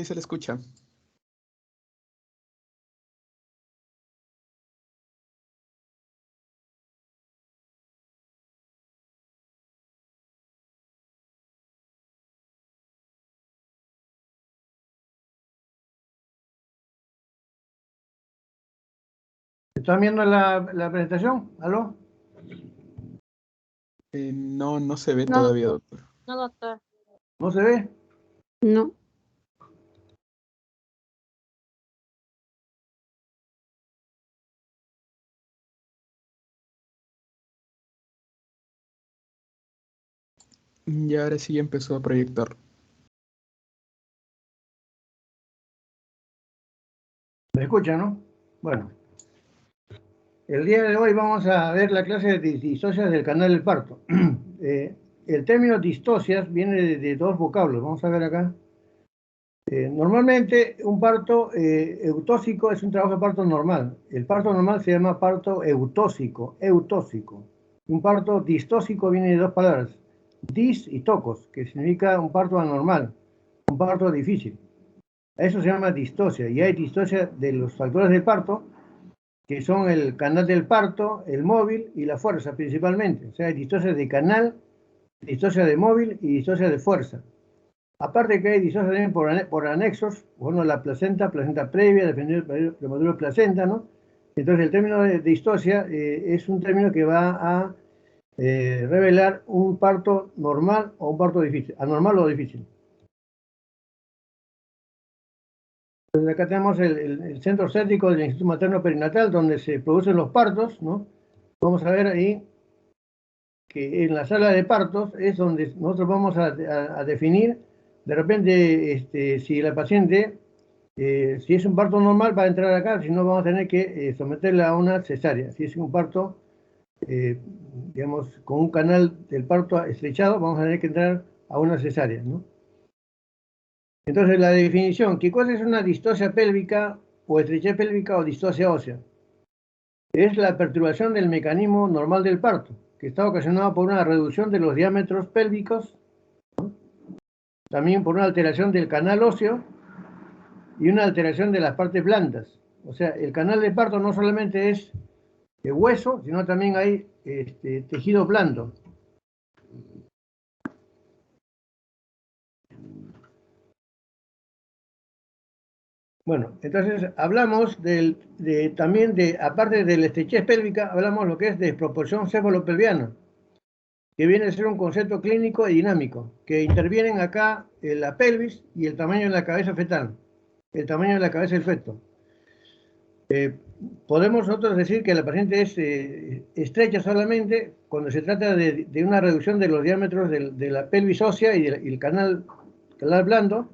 Sí se le escucha. ¿Están viendo la presentación? ¿Aló? No se ve No, todavía, doctor. no, doctor. ¿No se ve? No. Y ahora sí ya empezó a proyectar. ¿Me escuchan, no? Bueno. El día de hoy vamos a ver la clase de distocias del canal del parto. El término distocias viene de dos vocablos. Vamos a ver acá. Normalmente un parto eutóxico es un trabajo de parto normal. El parto normal se llama parto eutóxico. Un parto distóxico viene de dos palabras, dis y tocos, que significa un parto anormal, un parto difícil. Eso se llama distocia. Y hay distocia de los factores del parto, que son el canal del parto, el móvil y la fuerza principalmente. O sea, hay distocia de canal, distocia de móvil y distocia de fuerza. Aparte que hay distocia también por anexos, bueno, la placenta previa, dependiendo del prematuro placenta, ¿no? Entonces el término de distocia es un término que va a revelar un parto normal o un parto difícil, anormal o difícil. Entonces acá tenemos el centro obstétrico del Instituto Materno Perinatal, donde se producen los partos, ¿no? Vamos a ver ahí que en la sala de partos es donde nosotros vamos a definir, de repente, si la paciente, si es un parto normal, va a entrar acá, si no, vamos a tener que someterla a una cesárea. Si es un parto, digamos, con un canal del parto estrechado, vamos a tener que entrar a una cesárea, ¿no? Entonces, la definición, ¿qué cosa es una distocia pélvica o estrechez pélvica o distocia ósea? Es la perturbación del mecanismo normal del parto, que está ocasionado por una reducción de los diámetros pélvicos, ¿no? También por una alteración del canal óseo y una alteración de las partes blandas. O sea, el canal de parto no solamente es hueso, sino también hay tejido blando. Bueno, entonces hablamos también aparte de la estrechez pélvica, hablamos lo que es desproporción cefalopelviana, que viene a ser un concepto clínico y dinámico, que intervienen acá en la pelvis y el tamaño de la cabeza fetal, el tamaño de la cabeza del feto. Podemos nosotros decir que la paciente es estrecha solamente cuando se trata de una reducción de los diámetros de la pelvis ósea y el canal blando,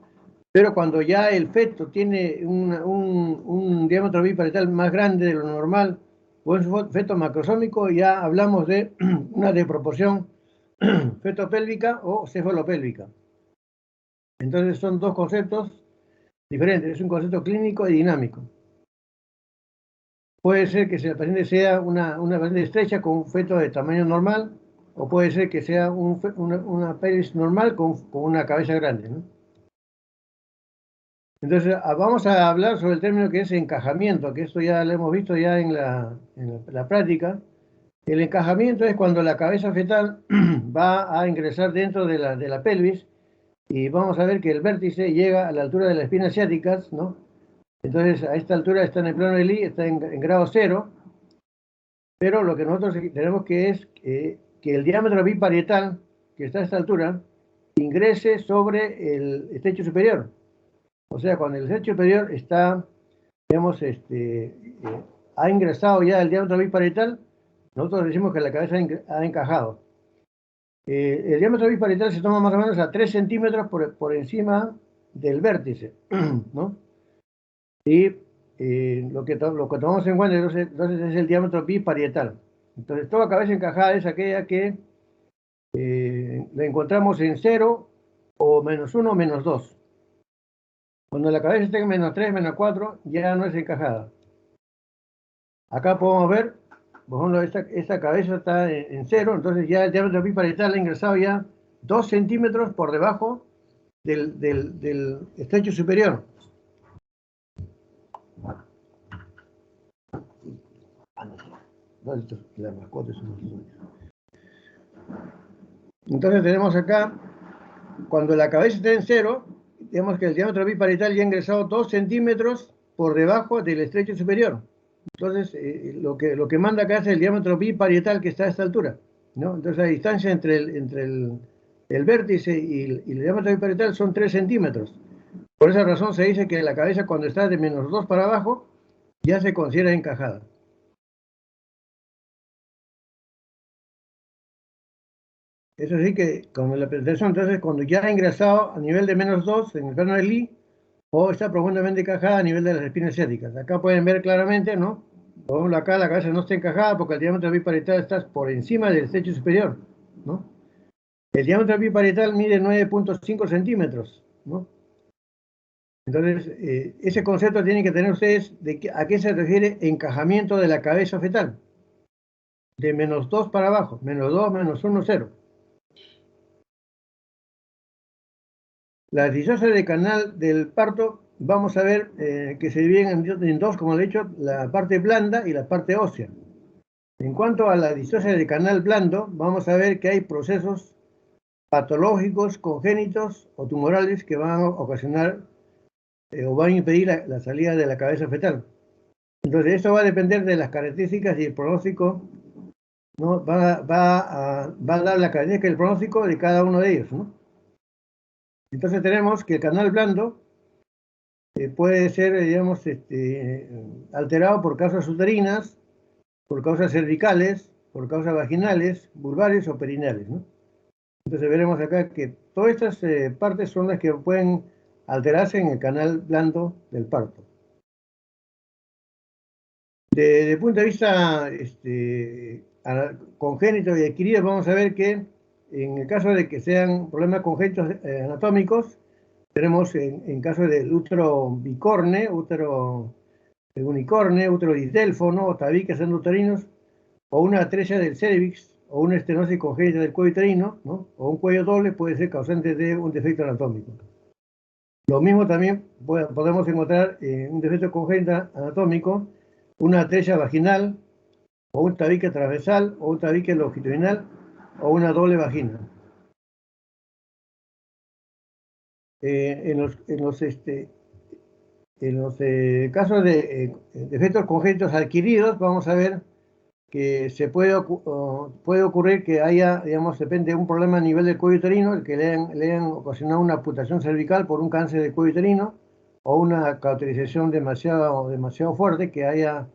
pero cuando ya el feto tiene un diámetro biparietal más grande de lo normal, o es un feto macrosómico, ya hablamos de una desproporción fetopélvica o cefalopélvica. Entonces son dos conceptos diferentes, es un concepto clínico y dinámico. Puede ser que la paciente sea una paciente estrecha con un feto de tamaño normal, o puede ser que sea una pelvis normal con una cabeza grande, ¿no? Entonces, vamos a hablar sobre el término que es encajamiento, que esto ya lo hemos visto ya en la práctica. El encajamiento es cuando la cabeza fetal va a ingresar dentro de la pelvis y vamos a ver que el vértice llega a la altura de las espinas ciáticas, ¿no? Entonces, a esta altura está en el plano de Lee, está en grado 0, pero lo que nosotros tenemos que es que el diámetro biparietal, que está a esta altura, ingrese sobre el estrecho superior. O sea, cuando el estrecho superior está, digamos, ha ingresado ya el diámetro biparietal, nosotros decimos que la cabeza ha encajado. El diámetro biparietal se toma más o menos a 3 centímetros por encima del vértice, ¿no? Y lo que tomamos en cuenta entonces es el diámetro biparietal. Entonces, toda cabeza encajada es aquella que la encontramos en 0 o -1 o -2. Cuando la cabeza está en -3, -4, ya no es encajada. Acá podemos ver, por ejemplo, esta cabeza está en 0, entonces ya el diámetro biparietal ha ingresado ya 2 centímetros por debajo del estrecho superior. Entonces tenemos acá, cuando la cabeza está en cero, digamos que el diámetro biparietal ya ha ingresado 2 centímetros por debajo del estrecho superior. Entonces, lo que manda acá es el diámetro biparietal que está a esta altura, ¿no? Entonces, la distancia entre el vértice y el diámetro biparietal son 3 centímetros. Por esa razón se dice que la cabeza, cuando está de -2 para abajo, ya se considera encajada. Eso sí que, con la presentación, entonces, cuando ya ha ingresado a nivel de -2 en el plano de Lie, o está profundamente encajada a nivel de las espinas ciáticas. Acá pueden ver claramente, ¿no? Por ejemplo, acá la cabeza no está encajada porque el diámetro biparietal está por encima del estrecho superior, ¿no? El diámetro biparietal mide 9.5 centímetros, ¿no? Entonces, ese concepto tienen que tener ustedes de a qué se refiere encajamiento de la cabeza fetal. De -2 para abajo, -2, -1, 0. Las disocias de canal del parto, vamos a ver que se dividen en dos, como le he dicho, la parte blanda y la parte ósea. En cuanto a la disocia de canal blando, vamos a ver que hay procesos patológicos, congénitos o tumorales que van a ocasionar o van a impedir la salida de la cabeza fetal. Entonces, esto va a depender de las características y el pronóstico, ¿no? Va a dar la característica y el pronóstico de cada uno de ellos, ¿no? Entonces tenemos que el canal blando puede ser, digamos, alterado por causas uterinas, por causas cervicales, por causas vaginales, vulvares o perineales, ¿no? Entonces veremos acá que todas estas partes son las que pueden alterarse en el canal blando del parto. Desde el punto de vista congénito y adquirido, vamos a ver que en el caso de que sean problemas congénitos anatómicos, tenemos en caso del útero bicorne, útero unicorne, útero disdélfono, o tabiques endouterinos, o una atresia del cérvix, o una estenosis congénita del cuello uterino, ¿no? O un cuello doble puede ser causante de un defecto anatómico. Lo mismo también podemos encontrar un defecto congénito anatómico, una atresia vaginal, o un tabique transversal, o un tabique longitudinal, o una doble vagina. En los casos de defectos congénitos adquiridos, vamos a ver que puede ocurrir que haya, digamos, depende de un problema a nivel del cuello uterino, el que le hayan ocasionado una amputación cervical por un cáncer del cuello uterino, o una cauterización demasiado fuerte que haya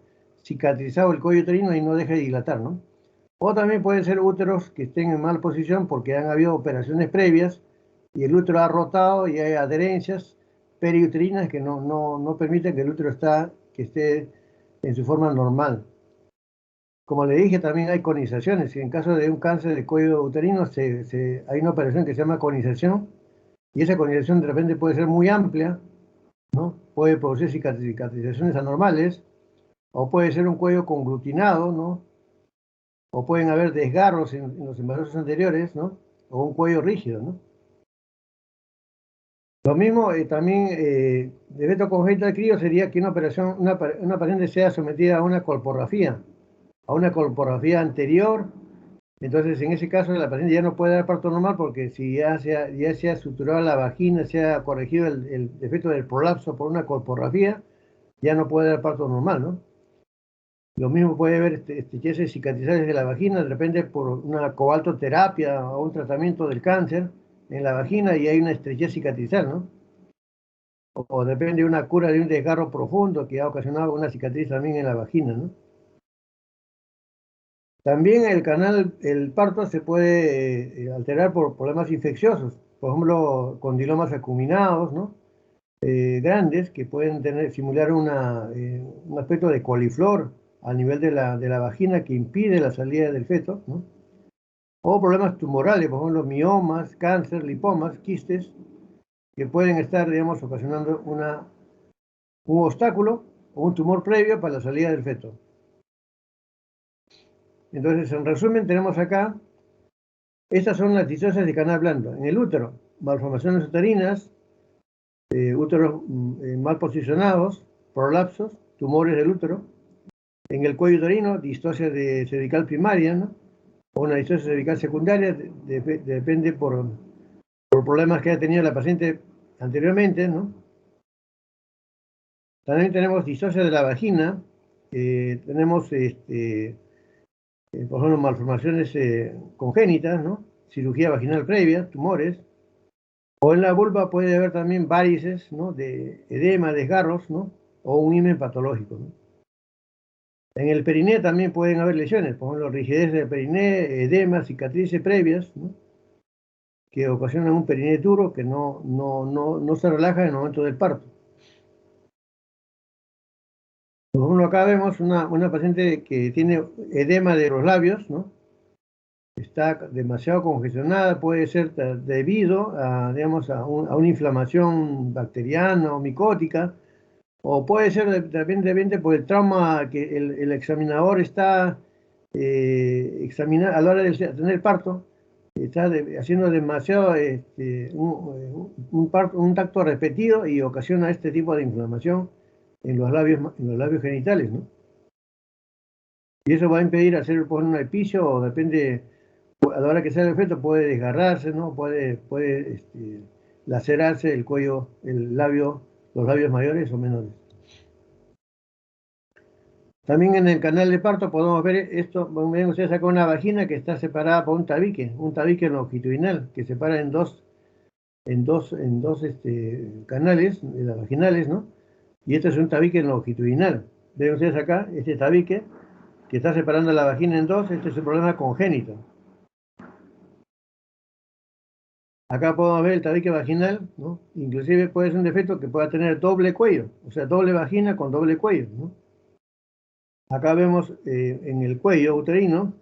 cicatrizado el cuello uterino y no deje de dilatar, ¿no? O también pueden ser úteros que estén en mala posición porque han habido operaciones previas y el útero ha rotado y hay adherencias periuterinas que no permiten que el útero esté en su forma normal. Como le dije, también hay conizaciones. En caso de un cáncer de cuello uterino, hay una operación que se llama conización, y esa conización de repente puede ser muy amplia, ¿no? Puede producir cicatrizaciones anormales, o puede ser un cuello conglutinado, ¿no? O pueden haber desgarros en los embarazos anteriores, ¿no? O un cuello rígido, ¿no? Lo mismo también defecto congénito adquirido sería que una paciente sea sometida a una colporrafía anterior. Entonces, en ese caso, la paciente ya no puede dar parto normal porque si ya se ha suturado la vagina, se ha corregido el defecto del prolapso por una colporrafía, ya no puede dar parto normal, ¿no? Lo mismo puede haber estrecheces cicatrizales de la vagina, de repente por una cobaltoterapia o un tratamiento del cáncer en la vagina y hay una estrechez cicatrizal, ¿no? O depende de una cura de un desgarro profundo que ha ocasionado una cicatriz también en la vagina, ¿no? También el parto se puede alterar por problemas infecciosos, por ejemplo, condilomas acuminados, ¿no? Grandes que pueden simular un aspecto de coliflor a nivel de la vagina que impide la salida del feto, ¿no? O problemas tumorales, por ejemplo, miomas, cáncer, lipomas, quistes, que pueden estar, digamos, ocasionando un obstáculo o un tumor previo para la salida del feto. Entonces, en resumen, tenemos acá, estas son las disocias de canal blando. En el útero, malformaciones uterinas, úteros mal posicionados, prolapsos, tumores del útero. En el cuello uterino, distosia de cervical primaria, ¿no? O una distosia cervical secundaria, depende por problemas que haya tenido la paciente anteriormente, ¿no? También tenemos distosia de la vagina, tenemos, por ejemplo, malformaciones congénitas, ¿no? Cirugía vaginal previa, tumores. O en la vulva puede haber también varices, ¿no? De edema, desgarros, ¿no? O un himen patológico, ¿no? En el periné también pueden haber lesiones, por ejemplo, rigidez del periné, edema, cicatrices previas, ¿no? Que ocasionan un periné duro que no se relaja en el momento del parto. Por ejemplo, acá vemos una paciente que tiene edema de los labios, ¿no? Está demasiado congestionada, puede ser debido a, digamos, a una inflamación bacteriana o micótica, o puede ser de repente por el trauma que el examinador está examinando a la hora de tener parto, está haciendo demasiado un tacto repetido y ocasiona este tipo de inflamación en los labios genitales, ¿no? Y eso va a impedir hacer por un epicio o depende, a la hora que sale el feto puede desgarrarse, ¿no? Puede lacerarse el cuello, los labios mayores o menores. También en el canal de parto podemos ver esto, ven ustedes acá una vagina que está separada por un tabique longitudinal que separa en dos canales, las vaginales, ¿no? Y este es un tabique longitudinal. Ven ustedes acá, este tabique que está separando la vagina en dos, este es un problema congénito. Acá podemos ver el tabique vaginal, ¿no? Inclusive puede ser un defecto que pueda tener doble cuello, o sea, doble vagina con doble cuello, ¿no? Acá vemos en el cuello uterino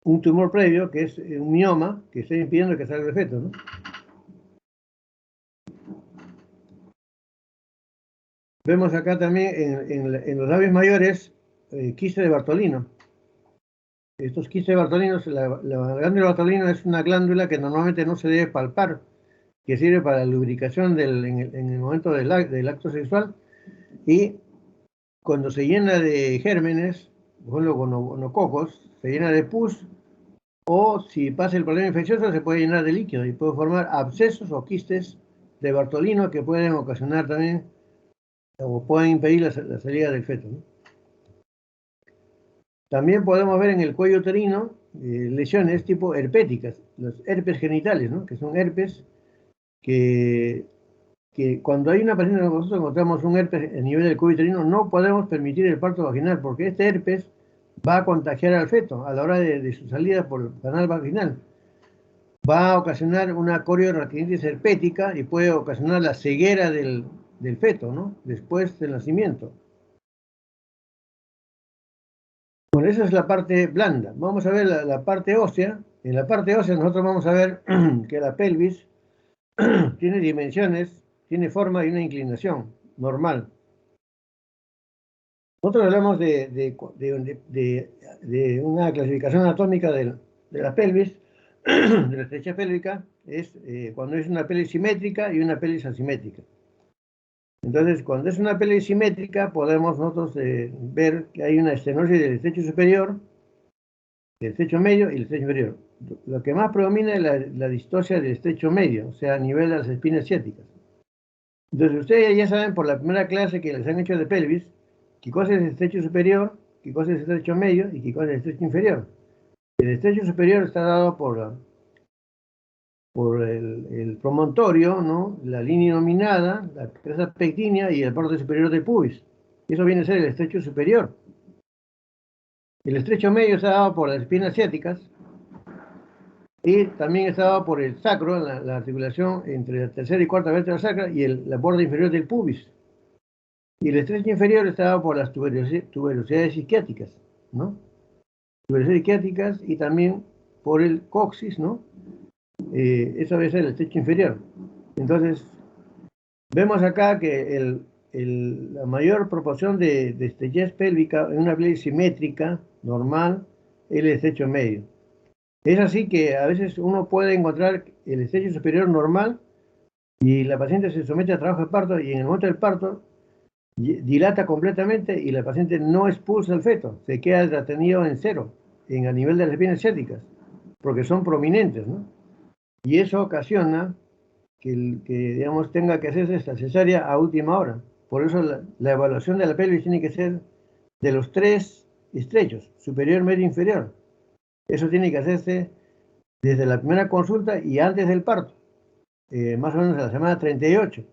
un tumor previo que es un mioma que está impidiendo que salga el feto, ¿no? Vemos acá también en los labios mayores quiste de Bartolino. Estos quistes de Bartolino, la glándula de Bartolino es una glándula que normalmente no se debe palpar, que sirve para la lubricación en el momento del acto sexual, y cuando se llena de gérmenes, por ejemplo con gonococos, se llena de pus, o si pasa el problema infeccioso se puede llenar de líquido y puede formar abscesos o quistes de Bartolino que pueden ocasionar también o pueden impedir la salida del feto, ¿no? También podemos ver en el cuello uterino lesiones tipo herpéticas, los herpes genitales, ¿no? Que son herpes que cuando hay una paciente, nosotros encontramos un herpes a nivel del cuello uterino, no podemos permitir el parto vaginal porque este herpes va a contagiar al feto a la hora de su salida por el canal vaginal. Va a ocasionar una corioretinitis herpética y puede ocasionar la ceguera del feto, ¿no? Después del nacimiento. Bueno, esa es la parte blanda. Vamos a ver la parte ósea. En la parte ósea nosotros vamos a ver que la pelvis tiene dimensiones, tiene forma y una inclinación normal. Nosotros hablamos de una clasificación anatómica de la pelvis, de la estrechez pélvica, es cuando es una pelvis simétrica y una pelvis asimétrica. Entonces, cuando es una pelvis simétrica, podemos nosotros ver que hay una estenosis del estrecho superior, del estrecho medio y el estrecho inferior. Lo que más predomina es la distosia del estrecho medio, o sea, a nivel de las espinas ciáticas. Entonces, ustedes ya saben por la primera clase que les han hecho de pelvis, qué cosa es el estrecho superior, qué cosa es el estrecho medio y qué cosa es el estrecho inferior. El estrecho superior está dado por el promontorio, ¿no? La línea nominada, la cresta pectínea y el borde superior del pubis. Eso viene a ser el estrecho superior. El estrecho medio está dado por las espinas ciáticas y también está dado por el sacro, la articulación entre la tercera y cuarta vértebra sacra y la borde inferior del pubis. Y el estrecho inferior está dado por las tuberosidades isquiáticas, ¿no? Tuberosidades isquiáticas y también por el coxis, ¿no? Eso debe ser el estrecho inferior. Entonces, vemos acá que la mayor proporción de estrechez pélvica en una pelvis simétrica, normal, es el estrecho medio. Es así que a veces uno puede encontrar el estrecho superior normal y la paciente se somete a trabajo de parto y en el momento del parto dilata completamente y la paciente no expulsa el feto, se queda retenido en cero, a nivel de las piernas ciáticas, porque son prominentes, ¿no? Y eso ocasiona digamos, tenga que hacerse esta cesárea a última hora. Por eso la evaluación de la pelvis tiene que ser de los tres estrechos, superior, medio, inferior. Eso tiene que hacerse desde la primera consulta y antes del parto, más o menos a la semana 38.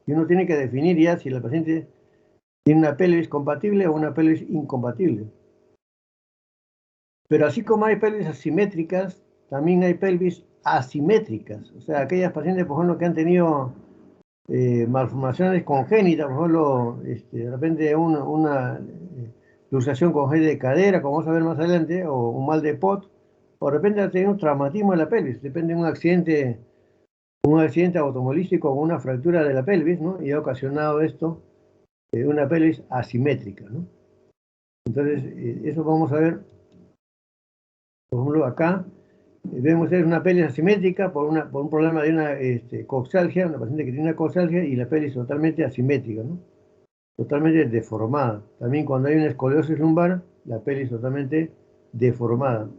Y uno tiene que definir ya si la paciente tiene una pelvis compatible o una pelvis incompatible. Pero así como hay pelvis asimétricas, también hay pelvis asimétricas. O sea, aquellas pacientes, por ejemplo, que han tenido malformaciones congénitas, por ejemplo, de repente una luxación congénita de cadera, como vamos a ver más adelante, o un mal de POT, o de repente ha tenido un traumatismo de la pelvis, depende de un accidente automovilístico o una fractura de la pelvis, ¿no? Y ha ocasionado esto, una pelvis asimétrica, ¿no? Entonces, eso vamos a ver, por ejemplo, acá, vemos ustedes una pelvis asimétrica por un problema de una coxalgia, una paciente que tiene una coxalgia y la pelvis totalmente asimétrica, ¿no? Totalmente deformada. También cuando hay una escoliosis lumbar, la pelvis totalmente deformada.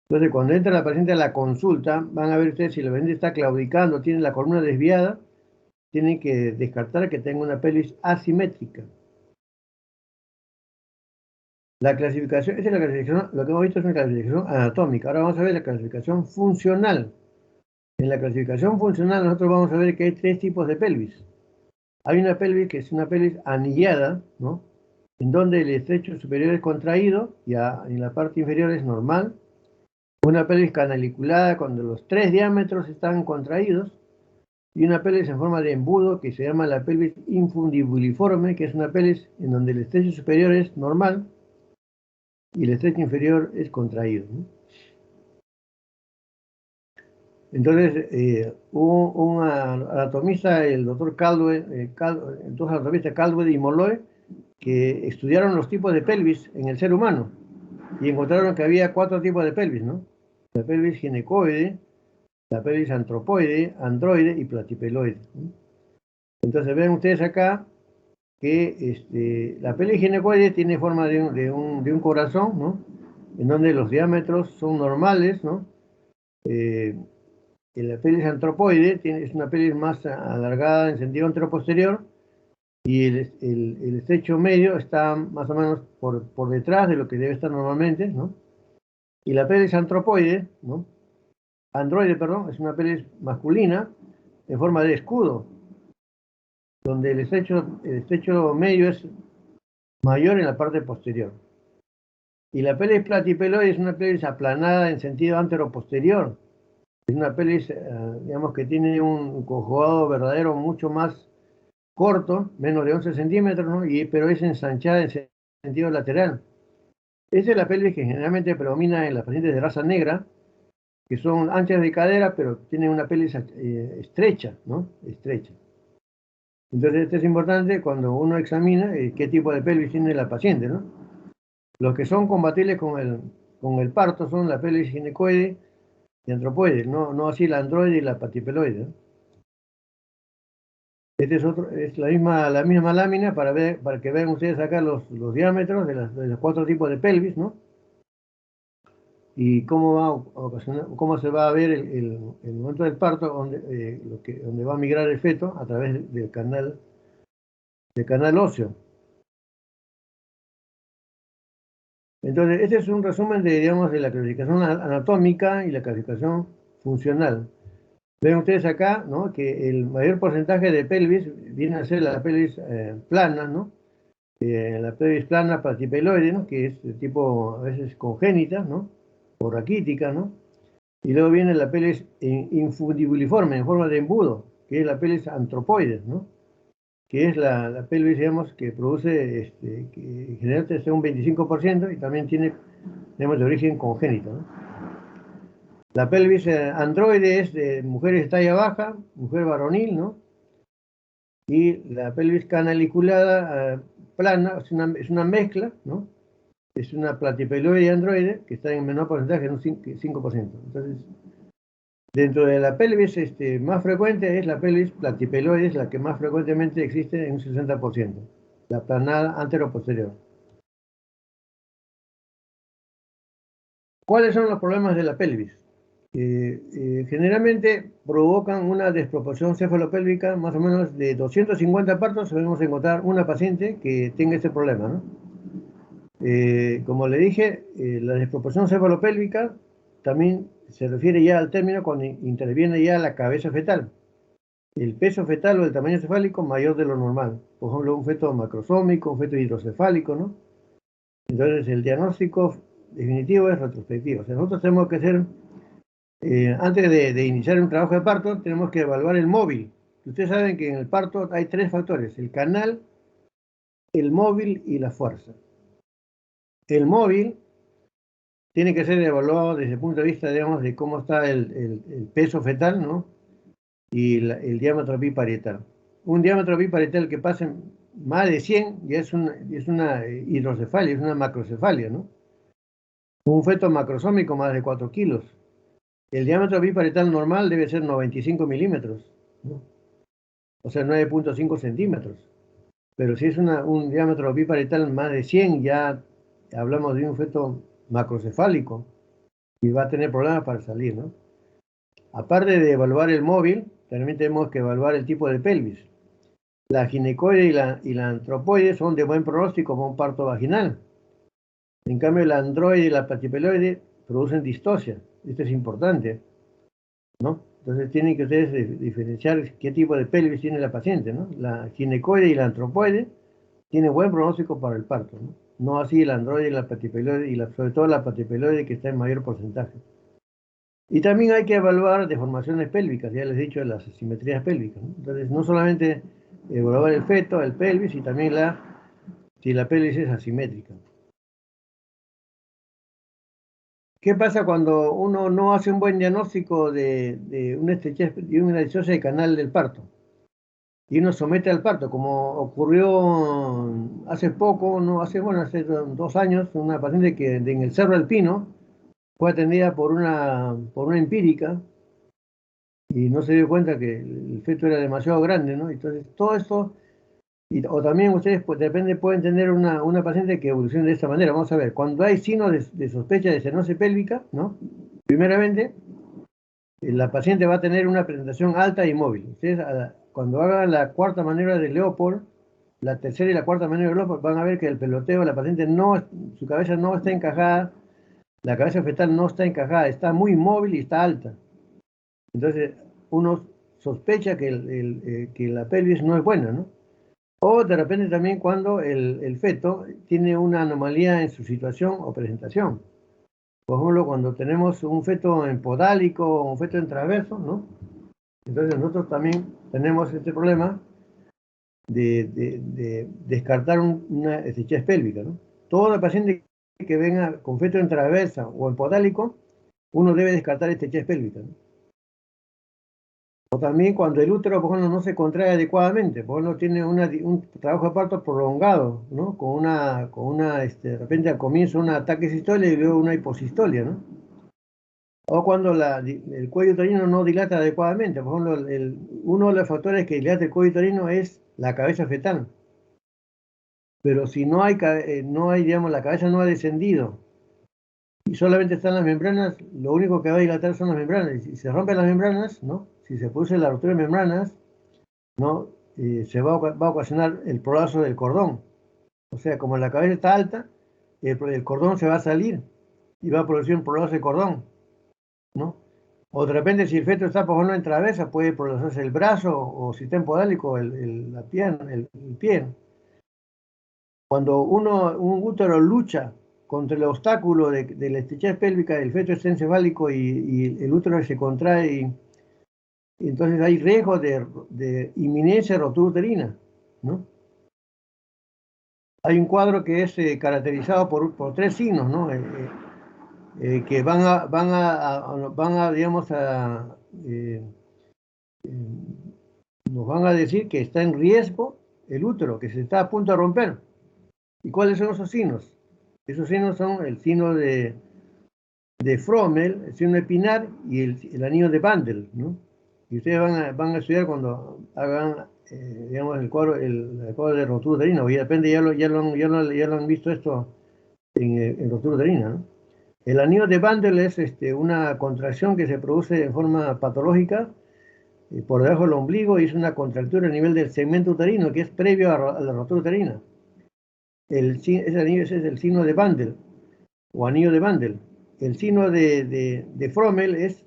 Entonces, cuando entra la paciente a la consulta, van a ver ustedes si la paciente está claudicando, tiene la columna desviada, tienen que descartar que tenga una pelvis asimétrica. La clasificación, esta es la clasificación, lo que hemos visto es una clasificación anatómica. Ahora vamos a ver la clasificación funcional. En la clasificación funcional nosotros vamos a ver que hay tres tipos de pelvis. Hay una pelvis que es una pelvis anillada, ¿no? En donde el estrecho superior es contraído y en la parte inferior es normal. Una pelvis canaliculada cuando los tres diámetros están contraídos. Y una pelvis en forma de embudo que se llama la pelvis infundibuliforme, que es una pelvis en donde el estrecho superior es normal y el estrecho inferior es contraído, ¿no? Entonces, un anatomista, el doctor Caldwell, dos anatomistas Caldwell y Molloy, que estudiaron los tipos de pelvis en el ser humano y encontraron que había cuatro tipos de pelvis, ¿no? La pelvis ginecoide, la pelvis antropoide, androide y platipeloide, ¿no? Entonces ven ustedes acá que la pelvis ginecoide tiene forma de un corazón, ¿no? En donde los diámetros son normales, ¿no? La pelvis antropoide es una pelvis más alargada en sentido anteroposterior y el estrecho medio está más o menos por detrás de lo que debe estar normalmente, ¿no? Y la pelvis antropoide, ¿no? Androide, perdón, es una pelvis masculina en forma de escudo, donde el estrecho medio es mayor en la parte posterior. Y la pelvis platipeloide es una pelvis aplanada en sentido anteroposterior. Es una pelvis, digamos, que tiene un conjugado verdadero mucho más corto, menos de 11 centímetros, ¿no? Pero es ensanchada en sentido lateral. Esa es la pelvis que generalmente predomina en las pacientes de raza negra, que son anchas de cadera, pero tienen una pelvis estrecha, ¿no? Estrecha. Entonces, esto es importante cuando uno examina qué tipo de pelvis tiene la paciente, ¿no? Los que son compatibles con el parto son la pelvis ginecoide y antropoide, no así la androide y la patipeloide, ¿no? Este es la misma lámina para que vean ustedes acá los diámetros de los cuatro tipos de pelvis, ¿no? Y cómo cómo se va a ver el momento del parto, donde va a migrar el feto a través del canal óseo. Entonces, este es un resumen digamos, de la clasificación anatómica y la clasificación funcional. Ven ustedes acá, ¿no? Que el mayor porcentaje de pelvis viene a ser la pelvis plana, ¿no? La pelvis plana platipeloide, ¿no? Que es de tipo a veces congénita, ¿no? O raquítica, ¿no? Y luego viene la pelvis infundibuliforme, en forma de embudo, que es la pelvis antropoide, ¿no? Que es la pelvis, digamos, que produce, que generalmente es un 25% y también tiene, digamos, de origen congénito, ¿no? La pelvis androide es de mujeres de talla baja, mujer varonil, ¿no? Y la pelvis canaliculada plana es una mezcla, ¿no? es una platipeloide androide que está en menor porcentaje, en un 5%. Entonces, dentro de la pelvis más frecuente es la pelvis platipeloide, es la que más frecuentemente existe en un 60%, la planada anteroposterior. ¿Cuáles son los problemas de la pelvis? Generalmente provocan una desproporción cefalopélvica, más o menos de 250 partos, podemos encontrar una paciente que tenga este problema, ¿no? Como le dije, la desproporción cefalopélvica también se refiere ya al término cuando interviene ya la cabeza fetal. El peso fetal o el tamaño cefálico mayor de lo normal. Por ejemplo, un feto macrosómico, un feto hidrocefálico, ¿no? Entonces, el diagnóstico definitivo es retrospectivo. O sea, nosotros tenemos que hacer, antes de iniciar un trabajo de parto, tenemos que evaluar el móvil. Ustedes saben que en el parto hay tres factores: el canal, el móvil y la fuerza. El móvil tiene que ser evaluado desde el punto de vista, digamos, de cómo está el peso fetal, ¿no? Y el diámetro biparietal. Un diámetro biparietal que pase más de 100 ya es una hidrocefalia, es una macrocefalia, ¿no? Un feto macrosómico más de 4 kilos. El diámetro biparietal normal debe ser 95 milímetros, ¿no? O sea, 9,5 centímetros. Pero si es un diámetro biparietal más de 100, ya hablamos de un feto macrocefálico y va a tener problemas para salir, ¿no? Aparte de evaluar el móvil, también tenemos que evaluar el tipo de pelvis. La ginecoide y la antropoide son de buen pronóstico para un parto vaginal. En cambio, la androide y la platipeloide producen distosia. Esto es importante, ¿no? Entonces tienen que ustedes diferenciar qué tipo de pelvis tiene la paciente, ¿no? La ginecoide y la antropoide tienen buen pronóstico para el parto, ¿no? No así la androide y la platipeloide, y sobre todo la platipeloide que está en mayor porcentaje. Y también hay que evaluar deformaciones pélvicas, ya les he dicho, las asimetrías pélvicas, ¿no? Entonces, no solamente evaluar el feto, el pelvis, y también si la pelvis es asimétrica. ¿Qué pasa cuando uno no hace un buen diagnóstico de una estrechez, de una distosia del canal del parto? Y uno somete al parto, como ocurrió hace poco, no hace, bueno, hace 2 años, una paciente que en el Cerro Alpino fue atendida por una empírica y no se dio cuenta que el feto era demasiado grande, ¿no? Entonces, todo esto, o también ustedes, pues, de repente pueden tener una paciente que evolucione de esta manera. Vamos a ver, cuando hay signos de sospecha de estenosis pélvica, ¿no? Primeramente, la paciente va a tener una presentación alta y móvil. Ustedes, cuando hagan la cuarta maniobra de Leopold, la tercera y la cuarta maniobra de Leopold, van a ver que el peloteo, la paciente su cabeza no está encajada, la cabeza fetal no está encajada, está muy móvil y está alta. Entonces, uno sospecha que la pelvis no es buena, ¿no? O de repente también cuando el feto tiene una anomalía en su situación o presentación. Por ejemplo, cuando tenemos un feto en podálico o un feto en transverso, ¿no? Entonces nosotros también tenemos este problema de descartar una estrechez pélvica, ¿no? Toda paciente que venga con feto en transversa o en podálico, uno debe descartar estrechez pélvica, ¿no? O también cuando el útero, por ejemplo, no se contrae adecuadamente, por ejemplo, tiene un trabajo de parto prolongado, ¿no? De repente al comienzo un ataque sistólico y luego una hiposistolia, ¿no? O cuando el cuello uterino no dilata adecuadamente, por ejemplo, uno de los factores que dilata el cuello uterino es la cabeza fetal. Pero si digamos, la cabeza no ha descendido y solamente están las membranas, lo único que va a dilatar son las membranas. Y si se rompen las membranas, ¿no? Si se produce la ruptura de membranas, ¿no? Va a ocasionar el prolapso del cordón. O sea, como la cabeza está alta, el cordón se va a salir y va a producir un prolapso de cordón, ¿no? O de repente, si el feto está, por ejemplo, en travesa, puede prolapsarse el brazo, o si está en podálico, la pierna, el pie. Cuando un útero lucha contra el obstáculo de la estrechez pélvica, el feto está encefálico y el útero se contrae, y entonces hay riesgo de inminencia de rotura uterina, ¿no? Hay un cuadro que es caracterizado por tres signos, ¿no? Que digamos, nos van a decir que está en riesgo el útero, que se está a punto de romper. ¿Y cuáles son esos signos? Esos signos son el signo de Frommel, el signo de Pinar y el anillo de Bandel, ¿no? Y ustedes van a estudiar cuando hagan, digamos, el cuadro de rotura uterina, o ya depende, ya lo han visto esto en rotura uterina, ¿no? El anillo de Bandel es una contracción que se produce de forma patológica por debajo del ombligo y es una contractura a nivel del segmento uterino que es previo a la rotura uterina. Ese es el signo de Bandel o anillo de Bandel. El signo de Frommel es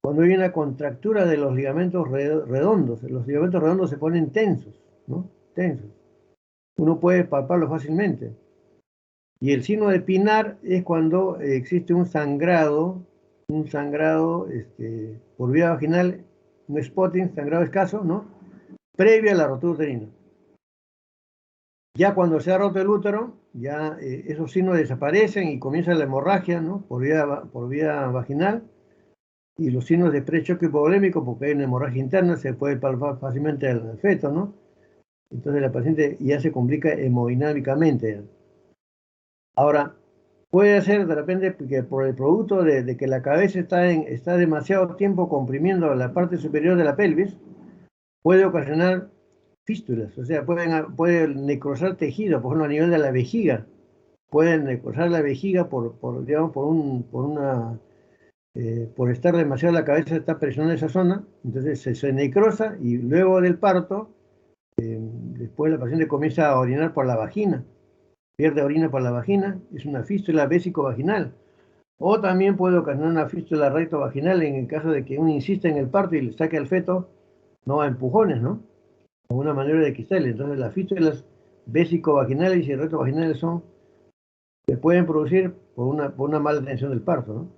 cuando hay una contractura de los ligamentos redondos. Los ligamentos redondos se ponen tensos, ¿no? Tensos. Uno puede palparlo fácilmente. Y el signo de Pinar es cuando existe un sangrado por vía vaginal, un spotting, sangrado escaso, ¿no? Previo a la rotura uterina. Ya cuando se ha roto el útero, ya esos signos desaparecen y comienza la hemorragia, ¿no? Por vía vaginal. Y los signos de prechoque hipovolémico, porque hay una hemorragia interna, se puede palpar fácilmente al feto, ¿no? Entonces la paciente ya se complica hemodinámicamente. Ahora, puede ser de repente que por el producto de que la cabeza está demasiado tiempo comprimiendo la parte superior de la pelvis, puede ocasionar fístulas, o sea, puede necrosar tejido, por ejemplo, a nivel de la vejiga. Pueden necrosar la vejiga digamos, por estar demasiado la cabeza, está presionando esa zona, entonces se necrosa y luego del parto, después la paciente comienza a orinar por la vagina, pierde orina por la vagina, es una fístula vésico-vaginal. O también puede ocasionar una fístula recto-vaginal en el caso de que uno insista en el parto y le saque al feto, no a empujones, ¿no? Como una manera de quitarle. Entonces las fístulas vésico-vaginales y recto-vaginales se pueden producir por una mala atención del parto, ¿no?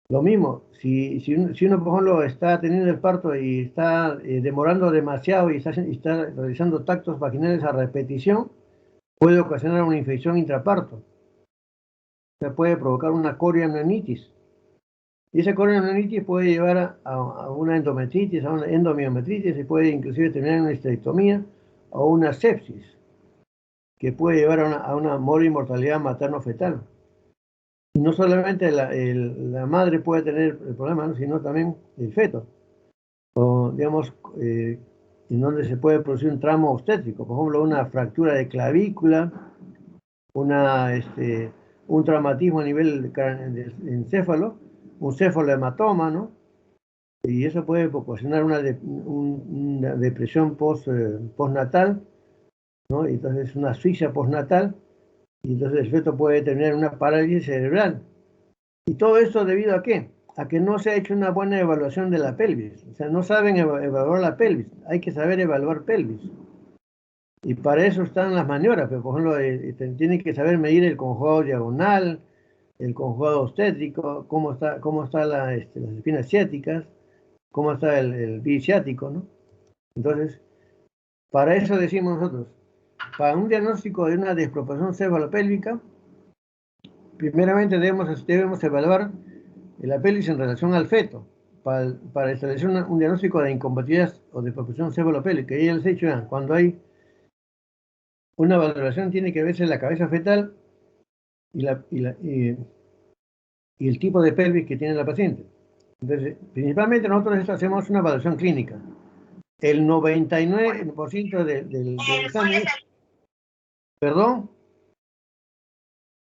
Lo mismo, si uno, por ejemplo, está teniendo el parto y está demorando demasiado y está realizando tactos vaginales a repetición, puede ocasionar una infección intraparto. O sea, puede provocar una coriamnionitis. Y esa coriamnionitis puede llevar a una endometritis, a una endomiometritis, y puede inclusive terminar en una histerectomía o una sepsis, que puede llevar a una mortalidad materno-fetal. Y no solamente la madre puede tener el problema, ¿no? Sino también el feto. O, digamos, en donde se puede producir un tramo obstétrico, por ejemplo, una fractura de clavícula, un traumatismo a nivel del encéfalo, un cefalohematoma, ¿no? Y eso puede ocasionar una depresión postnatal, ¿no? Y entonces una asfixia postnatal, y entonces el feto puede tener una parálisis cerebral. ¿Y todo esto debido a qué? A que no se ha hecho una buena evaluación de la pelvis. O sea, no saben evaluar la pelvis. Hay que saber evaluar pelvis. Y para eso están las maniobras. Pero, por ejemplo, tienen que saber medir el conjugado diagonal, el conjugado obstétrico, cómo está las espinas ciáticas, cómo está el biciático, ¿no? Entonces, para eso decimos nosotros, para un diagnóstico de una desproporción cefalopélvica, primeramente debemos evaluar la pelvis en relación al feto, para establecer un diagnóstico de incompatibilidad o de desproporción cefalopélvica. Y ya les he dicho, cuando hay una valoración tiene que verse la cabeza fetal y el tipo de pelvis que tiene la paciente. Entonces, principalmente nosotros hacemos una evaluación clínica. El 99% del examen. ¿Perdón?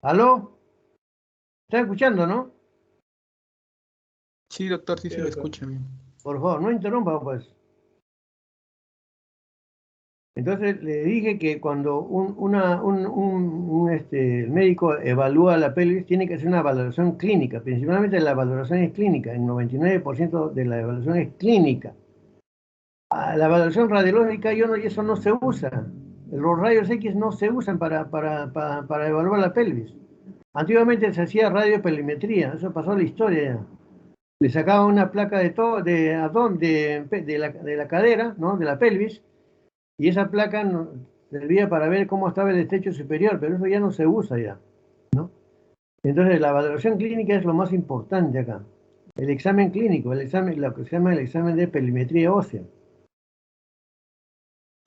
¿Aló? ¿Está escuchando, no? Sí, doctor, sí se le escucha bien. Por favor, no interrumpa, pues. Entonces le dije que cuando el médico evalúa la pelvis, tiene que hacer una valoración clínica. Principalmente la valoración es clínica. El 99% de la evaluación es clínica. La valoración radiológica, eso no se usa. Los rayos X no se usan para evaluar la pelvis. Antiguamente se hacía radiopelimetría, eso pasó a la historia ya. Le sacaban una placa de la cadera, ¿no? De la pelvis, y esa placa servía para ver cómo estaba el estrecho superior, pero eso ya no se usa ya, ¿no? Entonces la valoración clínica es lo más importante acá. El examen clínico, lo que se llama el examen de pelimetría ósea.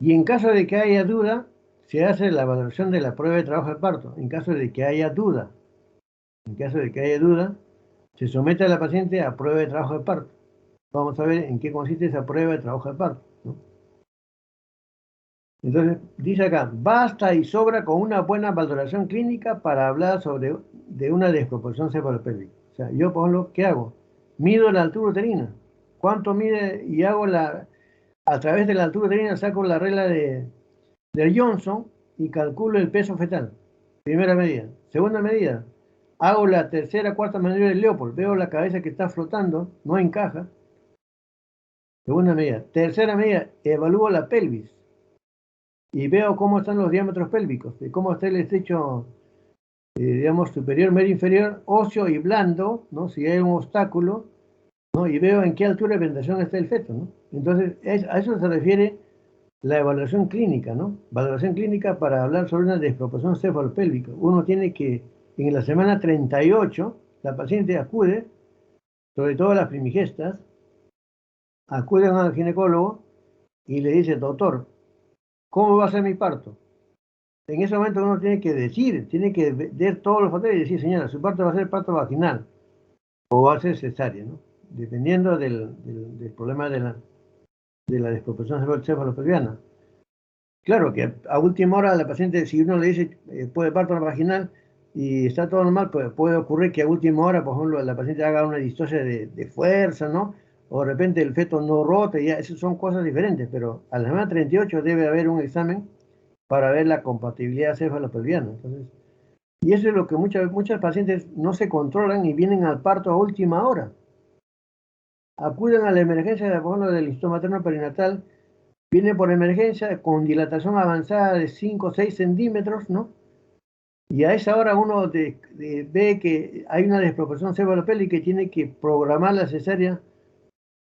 Y en caso de que haya duda, se hace la valoración de la prueba de trabajo de parto. En caso de que haya duda, se somete a la paciente a prueba de trabajo de parto. Vamos a ver en qué consiste esa prueba de trabajo de parto, ¿no? Entonces, dice acá, basta y sobra con una buena valoración clínica para hablar de una desproporción cefalopélvica. O sea, yo, por ejemplo, ¿qué hago? Mido la altura uterina. ¿Cuánto mide? Y a través de la altura uterina saco la regla de Johnson y calculo el peso fetal. Primera medida. Segunda medida, hago la tercera, cuarta medida de Leopold. Veo la cabeza que está flotando, no encaja. Segunda medida. Tercera medida, evalúo la pelvis y veo cómo están los diámetros pélvicos, de cómo está el estrecho, digamos, superior, medio, inferior, óseo y blando, ¿no? Si hay un obstáculo, ¿no? Y veo en qué altura de penetración está el feto, ¿no? Entonces, a eso se refiere la evaluación clínica, ¿no? Valoración clínica para hablar sobre una desproporción cefalopélvica. Uno tiene que, en la semana 38, la paciente acude, sobre todo las primigestas, acuden al ginecólogo y le dice, doctor, ¿cómo va a ser mi parto? En ese momento uno tiene que decir, tiene que ver todos los factores y decir, señora, su parto va a ser parto vaginal o va a ser cesárea, ¿no? Dependiendo del problema de la desproporción cefalopelviana. Claro que a última hora la paciente, si uno le dice puede parto vaginal y está todo normal, pues puede ocurrir que a última hora, por ejemplo, la paciente haga una distosia de fuerza, ¿no? O de repente el feto no rote, ya, esas son cosas diferentes, pero a la semana 38 debe haber un examen para ver la compatibilidad cefalopelviana. Entonces, y eso es lo que muchas pacientes no se controlan y vienen al parto a última hora. Acuden a la emergencia de, por ejemplo, del histoma materno perinatal. Viene por emergencia con dilatación avanzada de 5 o 6 centímetros, ¿no? Y a esa hora uno ve que hay una desproporción cefalopélvica y tiene que programar la cesárea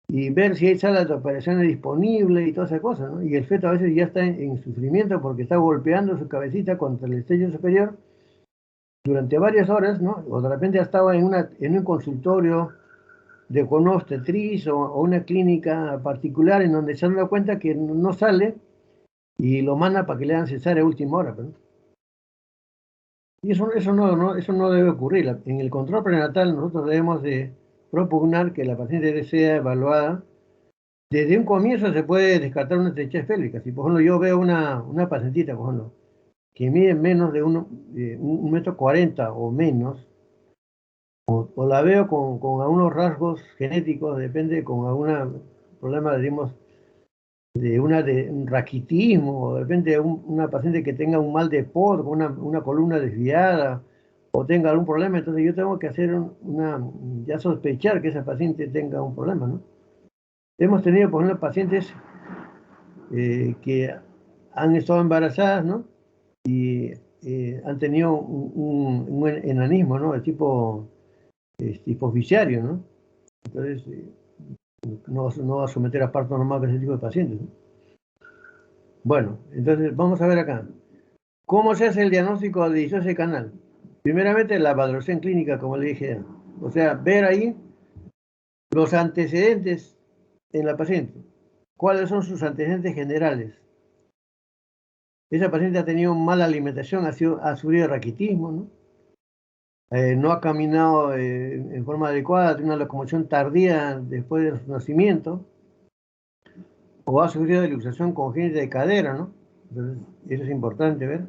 y ver si hay salas de operaciones disponibles y todas esas cosas, ¿no? Y el feto a veces ya está en sufrimiento porque está golpeando su cabecita contra el estrecho superior durante varias horas, ¿no? O de repente ha estado en un consultorio con una obstetriz o una clínica particular en donde se han dado cuenta que no sale y lo manda para que le hagan cesárea a última hora, ¿no? Y eso no debe ocurrir. En el control prenatal nosotros debemos de propugnar que la paciente sea evaluada. Desde un comienzo se puede descartar una estrechez pélvica. Si, por ejemplo, yo veo una pacientita, por ejemplo, que mide menos de 1,40 m o menos, o la veo con algunos rasgos genéticos, depende, con algún problema, digamos, de un raquitismo, o de repente una paciente que tenga un mal de POD, con una columna desviada, o tenga algún problema, entonces yo tengo que hacer ya sospechar que esa paciente tenga un problema, ¿no? Hemos tenido, por ejemplo, pacientes que han estado embarazadas, ¿no? Y han tenido un enanismo, ¿no? De tipo hipoficiario, ¿no? Entonces, no va a someter a parto normal con ese tipo de pacientes, ¿no? Bueno, entonces vamos a ver acá. ¿Cómo se hace el diagnóstico de disocia canal? Primeramente, la valoración clínica, como le dije. O sea, ver ahí los antecedentes en la paciente. ¿Cuáles son sus antecedentes generales? Esa paciente ha tenido mala alimentación, ha sufrido raquitismo, ¿no? No ha caminado en forma adecuada, tiene una locomoción tardía después de su nacimiento, o ha sufrido de luxación congénita de cadera, ¿no? Entonces, eso es importante ver.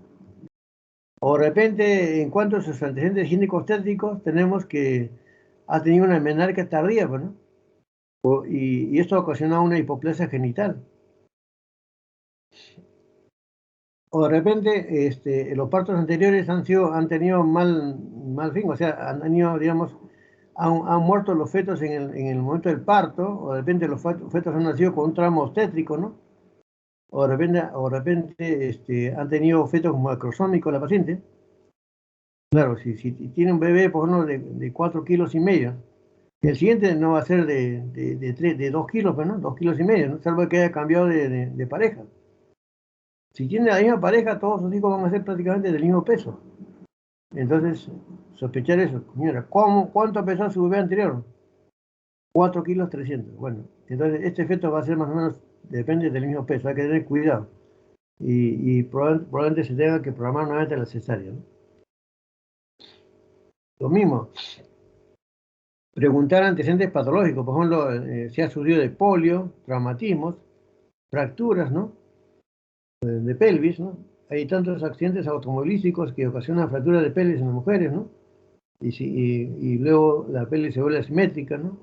O de repente, en cuanto a sus antecedentes ginecostéticos, tenemos que ha tenido una menarquia tardía, ¿no? Y esto ha ocasionado una hipoplasia genital. O de repente, los partos anteriores han tenido mal fin, o sea, han tenido, digamos, han muerto los fetos en el momento del parto, o de repente los fetos han nacido con un trauma obstétrico, ¿no? O de repente han tenido fetos macrosómicos la paciente. Claro, si tiene un bebé, por ejemplo, de 4,5 kilos, el siguiente no va a ser de 2 kilos, pero no, 2,5 kilos, ¿no? Salvo que haya cambiado de pareja. Si tiene la misma pareja, todos sus hijos van a ser prácticamente del mismo peso. Entonces, sospechar eso. Señora, ¿cuánto pesó su bebé anterior? 4,3 kilos. Bueno, entonces este feto va a ser más o menos, depende del mismo peso, hay que tener cuidado. y probablemente se tenga que programar nuevamente la cesárea, ¿no? Lo mismo, preguntar antecedentes patológicos, por ejemplo, si ha sufrido de polio, traumatismos, fracturas, ¿no? De pelvis, ¿no? Hay tantos accidentes automovilísticos que ocasionan fracturas de pelvis en las mujeres, ¿no? Y luego la pelvis se vuelve asimétrica, ¿no?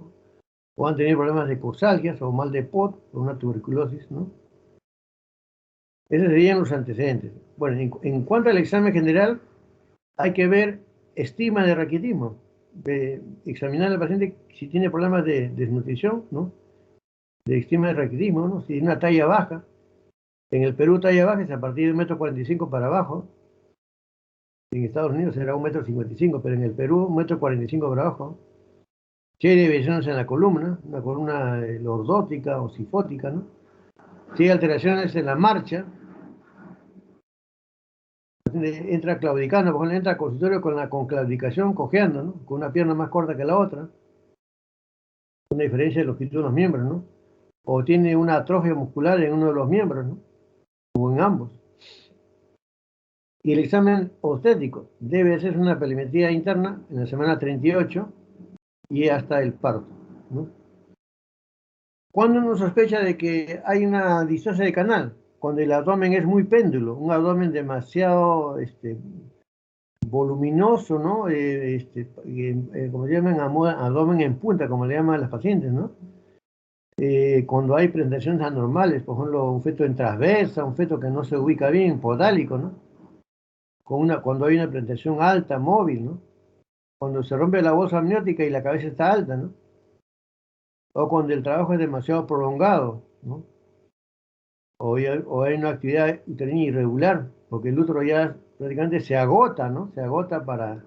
O han tenido problemas de cursalgias o mal de Pot o una tuberculosis, ¿no? Esos serían los antecedentes. Bueno, en cuanto al examen general, hay que ver estigma de raquitismo, examinar al paciente si tiene problemas de desnutrición, ¿no? De estigma de raquitismo, ¿no? Si tiene una talla baja. En el Perú talla baja es a partir de 1,45 m para abajo. En Estados Unidos será 1,55 m, pero en el Perú 1,45 m para abajo. Si hay deviaciones en la columna, una columna lordótica o sifótica, ¿no? Si hay alteraciones en la marcha, entra claudicando, por ejemplo, entra al consultorio con claudicación, cojeando, ¿no? Con una pierna más corta que la otra, una diferencia de longitud de los miembros, ¿no? O tiene una atrofia muscular en uno de los miembros, ¿no? O en ambos. Y el examen obstétrico debe hacerse una perimetría interna en la semana 38 y hasta el parto, ¿no? ¿Cuándo uno sospecha de que hay una distosia de canal? Cuando el abdomen es muy péndulo, un abdomen demasiado voluminoso, ¿no? Como se llaman, abdomen en punta, como le llaman a las pacientes, ¿no? Cuando hay presentaciones anormales, por ejemplo, un feto en transversa, un feto que no se ubica bien, podálico, ¿no? Cuando hay una presentación alta, móvil, ¿no? Cuando se rompe la bolsa amniótica y la cabeza está alta, ¿no? O cuando el trabajo es demasiado prolongado, ¿no? O hay una actividad uterina irregular, porque el útero ya prácticamente se agota, ¿no? Se agota para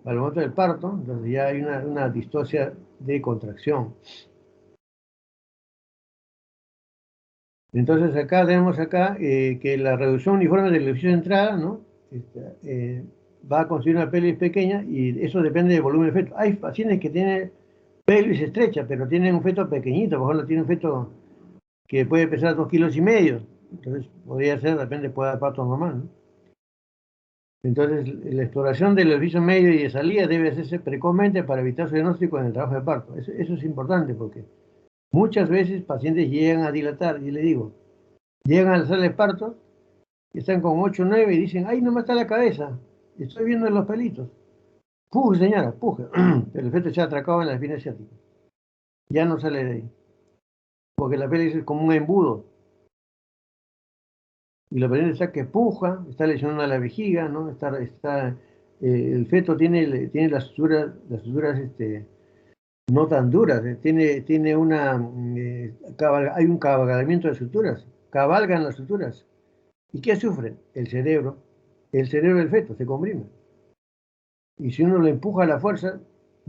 el momento del parto, entonces ya hay una distosia de contracción. Entonces acá tenemos que la reducción uniforme del orificio de entrada, ¿no? Va a conseguir una pelvis pequeña y eso depende del volumen del feto. Hay pacientes que tienen pelvis estrecha, pero tienen un feto pequeñito, por ejemplo, tiene un feto que puede pesar 2,5 kilos, entonces podría ser, de repente puede dar parto normal, ¿no? Entonces la exploración del orificio medio y de salida debe hacerse precozmente para evitar su diagnóstico en el trabajo de parto. Eso es importante porque muchas veces pacientes llegan a dilatar, y le digo, llegan a la sala de parto, están con 8 o 9 y dicen, ¡ay, no me está la cabeza! Estoy viendo los pelitos. Puje, señora, puje. Pero el feto se ha atracado en la espina ciática. Ya no sale de ahí. Porque la pelvis es como un embudo. Y la paciente está que puja, está lesionando la vejiga, ¿no? El feto tiene las suturas no tan duras, hay un cabalgamiento de suturas, cabalgan las suturas. ¿Y qué sufre? El cerebro del feto se comprime. Y si uno lo empuja a la fuerza,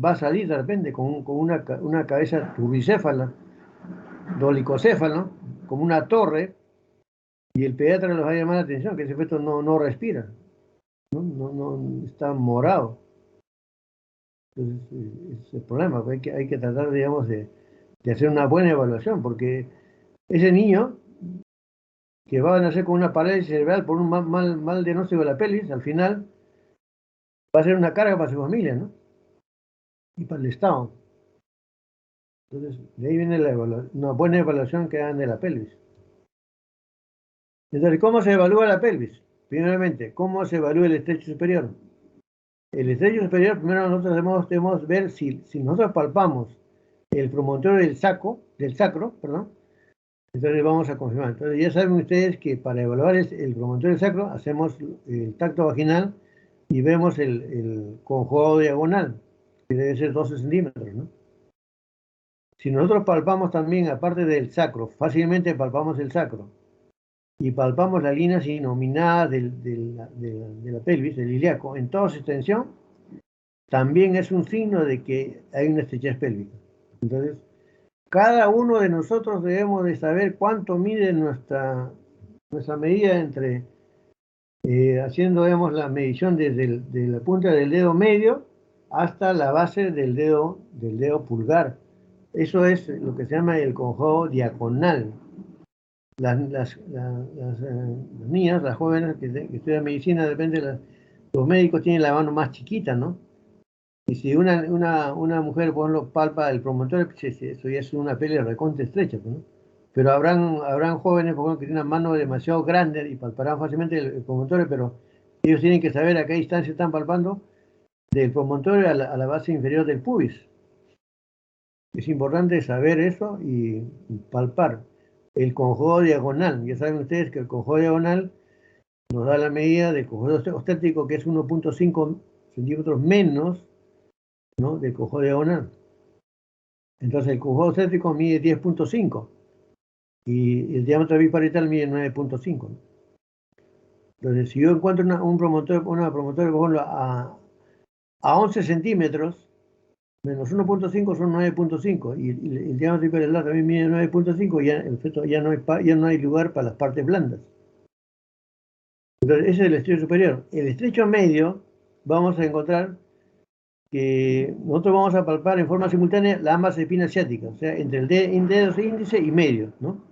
va a salir de repente con una cabeza turbicéfala, dolicocéfala, como una torre, y el pediatra les va a llamar la atención que ese feto no respira, no está morado. Entonces, ese es el problema, pues hay que tratar, digamos, de hacer una buena evaluación, porque ese niño que va a nacer con una parálisis cerebral por un mal diagnóstico de la pelvis, al final va a ser una carga para su familia, ¿no? Y para el Estado. Entonces, de ahí viene una buena evaluación que dan de la pelvis. Entonces, ¿cómo se evalúa la pelvis? Primeramente, ¿cómo se evalúa el estrecho superior? El estrecho superior, primero nosotros debemos ver si nosotros palpamos el promontorio del sacro, perdón, entonces vamos a confirmar. Entonces ya saben ustedes que para evaluar el promontorio del sacro hacemos el tacto vaginal y vemos el conjugado diagonal, que debe ser 12 centímetros, ¿no? Si nosotros palpamos también, aparte del sacro, fácilmente palpamos el sacro y palpamos la línea sinominada de la pelvis, del ilíaco, en toda su extensión, también es un signo de que hay una estrechez pélvica. Entonces, cada uno de nosotros debemos de saber cuánto mide nuestra medida entre, haciendo, digamos, la medición desde de la punta del dedo medio hasta la base del dedo pulgar. Eso es lo que se llama el conjugado diagonal. las niñas, las jóvenes que estudian medicina, de repente los médicos tienen la mano más chiquita, ¿no? Y si una mujer, por ejemplo, palpa el promontorio, pues, eso ya es una pelea recontra estrecha, pues, ¿no? Pero habrán jóvenes, por ejemplo, que tienen una mano demasiado grande y palparán fácilmente el promontorio, pero ellos tienen que saber a qué distancia están palpando del promontorio a la base inferior del pubis. Es importante saber eso y palpar. El conjugo diagonal, ya saben ustedes que el conjugo diagonal nos da la medida del conjugo obstétrico, que es 1.5 centímetros menos, ¿no?, del conjugo diagonal. Entonces el conjugo obstétrico mide 10.5 y el diámetro biparietal mide 9.5, ¿no? Entonces, si yo encuentro una promontorio, por ejemplo, a 11 centímetros, menos 1.5 son 9.5, y el diámetro biparietal también mide 9.5, ya, en efecto, ya no hay lugar para las partes blandas. Entonces, ese es el estrecho superior. El estrecho medio, vamos a encontrar que nosotros vamos a palpar en forma simultánea las ambas espinas ciáticas, o sea, entre el dedo índice y medio, ¿no?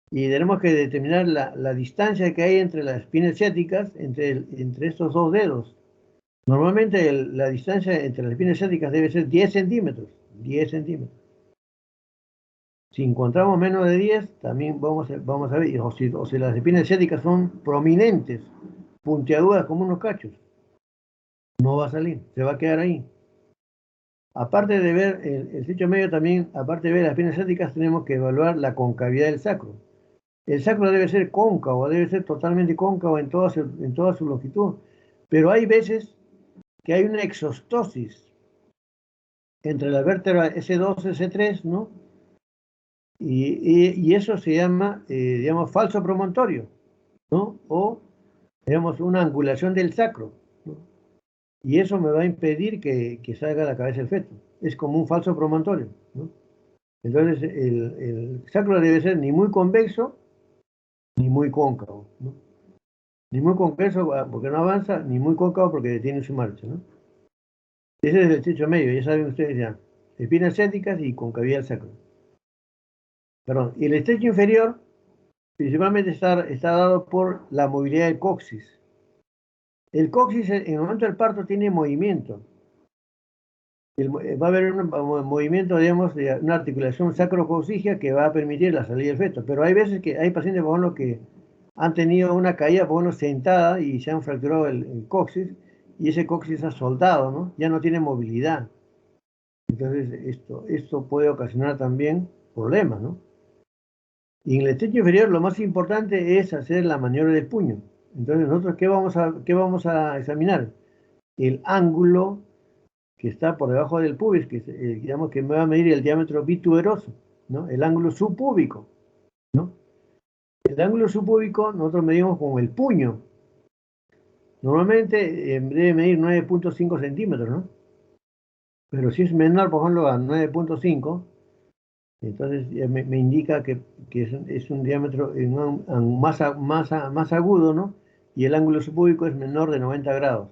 Y tenemos que determinar la distancia que hay entre las espinas ciáticas, entre estos dos dedos. Normalmente la distancia entre las espinas ciáticas debe ser 10 centímetros. 10 centímetros. Si encontramos menos de 10, también vamos a ver, o si las espinas ciáticas son prominentes, puntiagudas como unos cachos, no va a salir, se va a quedar ahí. Aparte de ver el estrecho medio, también, aparte de ver las espinas ciáticas, tenemos que evaluar la concavidad del sacro. El sacro debe ser cóncavo, debe ser totalmente cóncavo en toda su longitud. Pero hay veces que hay una exostosis entre la vértebra S2 y S3, ¿no? Y eso se llama, digamos, falso promontorio, ¿no? O, digamos, una angulación del sacro, ¿no? Y eso me va a impedir que salga la cabeza del feto. Es como un falso promontorio, ¿no? Entonces, el sacro debe ser ni muy convexo ni muy cóncavo, ¿no? Ni muy convexo porque no avanza, ni muy cóncavo porque detiene su marcha, ¿no? Ese es el estrecho medio, ya saben ustedes ya. Espinas ciáticas y concavidad sacro. Perdón, y el estrecho inferior principalmente está dado por la movilidad del coxis. El coxis en el momento del parto tiene movimiento. Va a haber un movimiento, digamos, de una articulación sacrocoxigia que va a permitir la salida del feto. Pero hay veces que hay pacientes, por ejemplo, que han tenido una caída, por ejemplo, sentada y se han fracturado el coxis, y ese coxis está soldado, ¿no? Ya no tiene movilidad. Entonces, esto puede ocasionar también problemas, ¿no? Y en el estrecho inferior lo más importante es hacer la maniobra del puño. Entonces, nosotros, ¿qué vamos a examinar? El ángulo que está por debajo del pubis, que digamos que me va a medir el diámetro bituberoso, ¿no? El ángulo subpúbico, ¿no? El ángulo subpúbico nosotros medimos con el puño. Normalmente debe medir 9.5 centímetros, ¿no? Pero si es menor, por ejemplo, a 9.5, entonces me indica que es un diámetro más agudo, ¿no? Y el ángulo subpúbico es menor de 90 grados.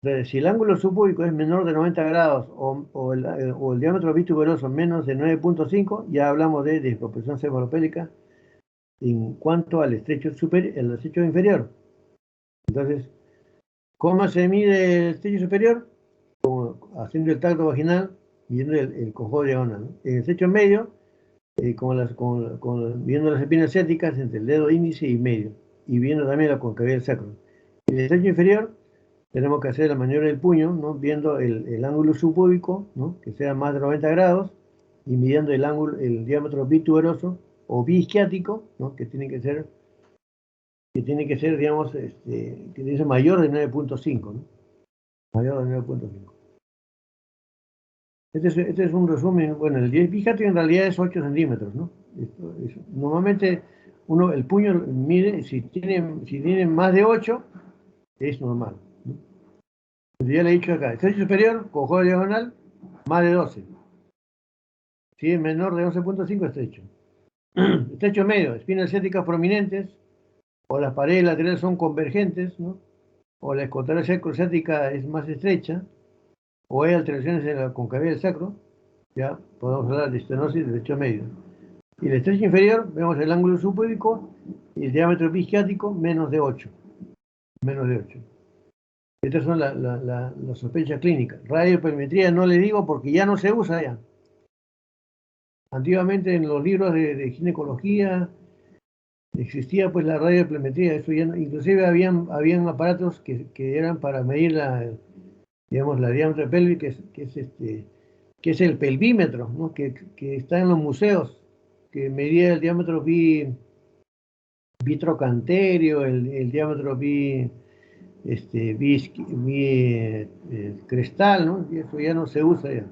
Entonces, si el ángulo subpúbico es menor de 90 grados o el diámetro bituberoso menos de 9.5, ya hablamos de desproporción cefalopélica en cuanto al el estrecho inferior. Entonces, ¿cómo se mide el estrecho superior? Haciendo el tacto vaginal, midiendo el conjugo diagonal, ¿no? En el estrecho medio, viendo las espinas ciáticas entre el dedo índice y medio, y viendo también la concavidad del sacro. En el estrecho inferior, tenemos que hacer la maniobra del puño, ¿no? Viendo el ángulo subpúbico, ¿no? Que sea más de 90 grados, y midiendo el diámetro bituberoso o biisquiático, ¿no? Que tiene que ser, digamos, que tiene que ser mayor de 9.5, ¿no? Mayor de 9.5. Este es un resumen. Bueno, el biisquiático en realidad es 8 centímetros, ¿no? Normalmente el puño mide, si tiene más de 8, es normal, ¿no? Ya le he dicho acá, estrecho superior, conjugo diagonal, más de 12. Si es menor de 11.5, estrecho. Estrecho medio, espinas ciáticas prominentes, o las paredes laterales son convergentes, ¿no? O la escotera sacrociática es más estrecha, o hay alteraciones en la concavidad del sacro, ya podemos hablar de estenosis de estrecho medio. Y el estrecho inferior, vemos el ángulo subpúbico y el diámetro episquiático menos de 8. Menos de 8. Estas son las sospechas clínicas. Radioperimetría no le digo porque ya no se usa ya. Antiguamente en los libros de ginecología existía pues la radioperimetría. Eso ya inclusive habían aparatos que eran para medir digamos, la diámetro pélvica, que es el pelvímetro, ¿no? que está en los museos, que medía el diámetro bitrocanterio, el diámetro crestal, ¿no? Y eso ya no se usa ya.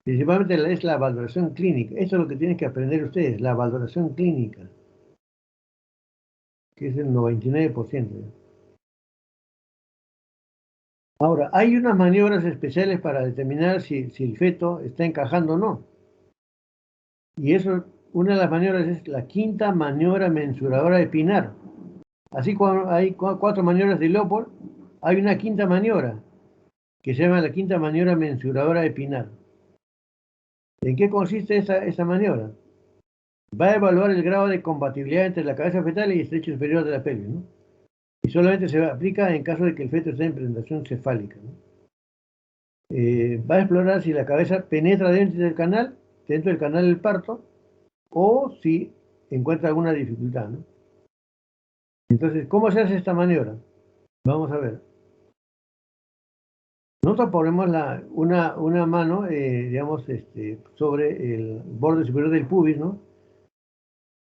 Principalmente es la valoración clínica. Eso es lo que tienen que aprender ustedes, la valoración clínica, que es el 99%. ¿Ya? Ahora, hay unas maniobras especiales para determinar si el feto está encajando o no. Y eso, una de las maniobras es la quinta maniobra mensuradora de Pinar. Así como hay 4 maniobras de Leopold, hay una quinta maniobra que se llama la quinta maniobra mensuradora de Pinar. ¿En qué consiste esa maniobra? Va a evaluar el grado de compatibilidad entre la cabeza fetal y el estrecho superior de la pelvis, ¿no? Y solamente se aplica en caso de que el feto esté en presentación cefálica, ¿no? Va a explorar si la cabeza penetra dentro del canal del parto, o si encuentra alguna dificultad, ¿no? Entonces, ¿cómo se hace esta maniobra? Vamos a ver. Nosotros ponemos una mano, digamos, sobre el borde superior del pubis, ¿no?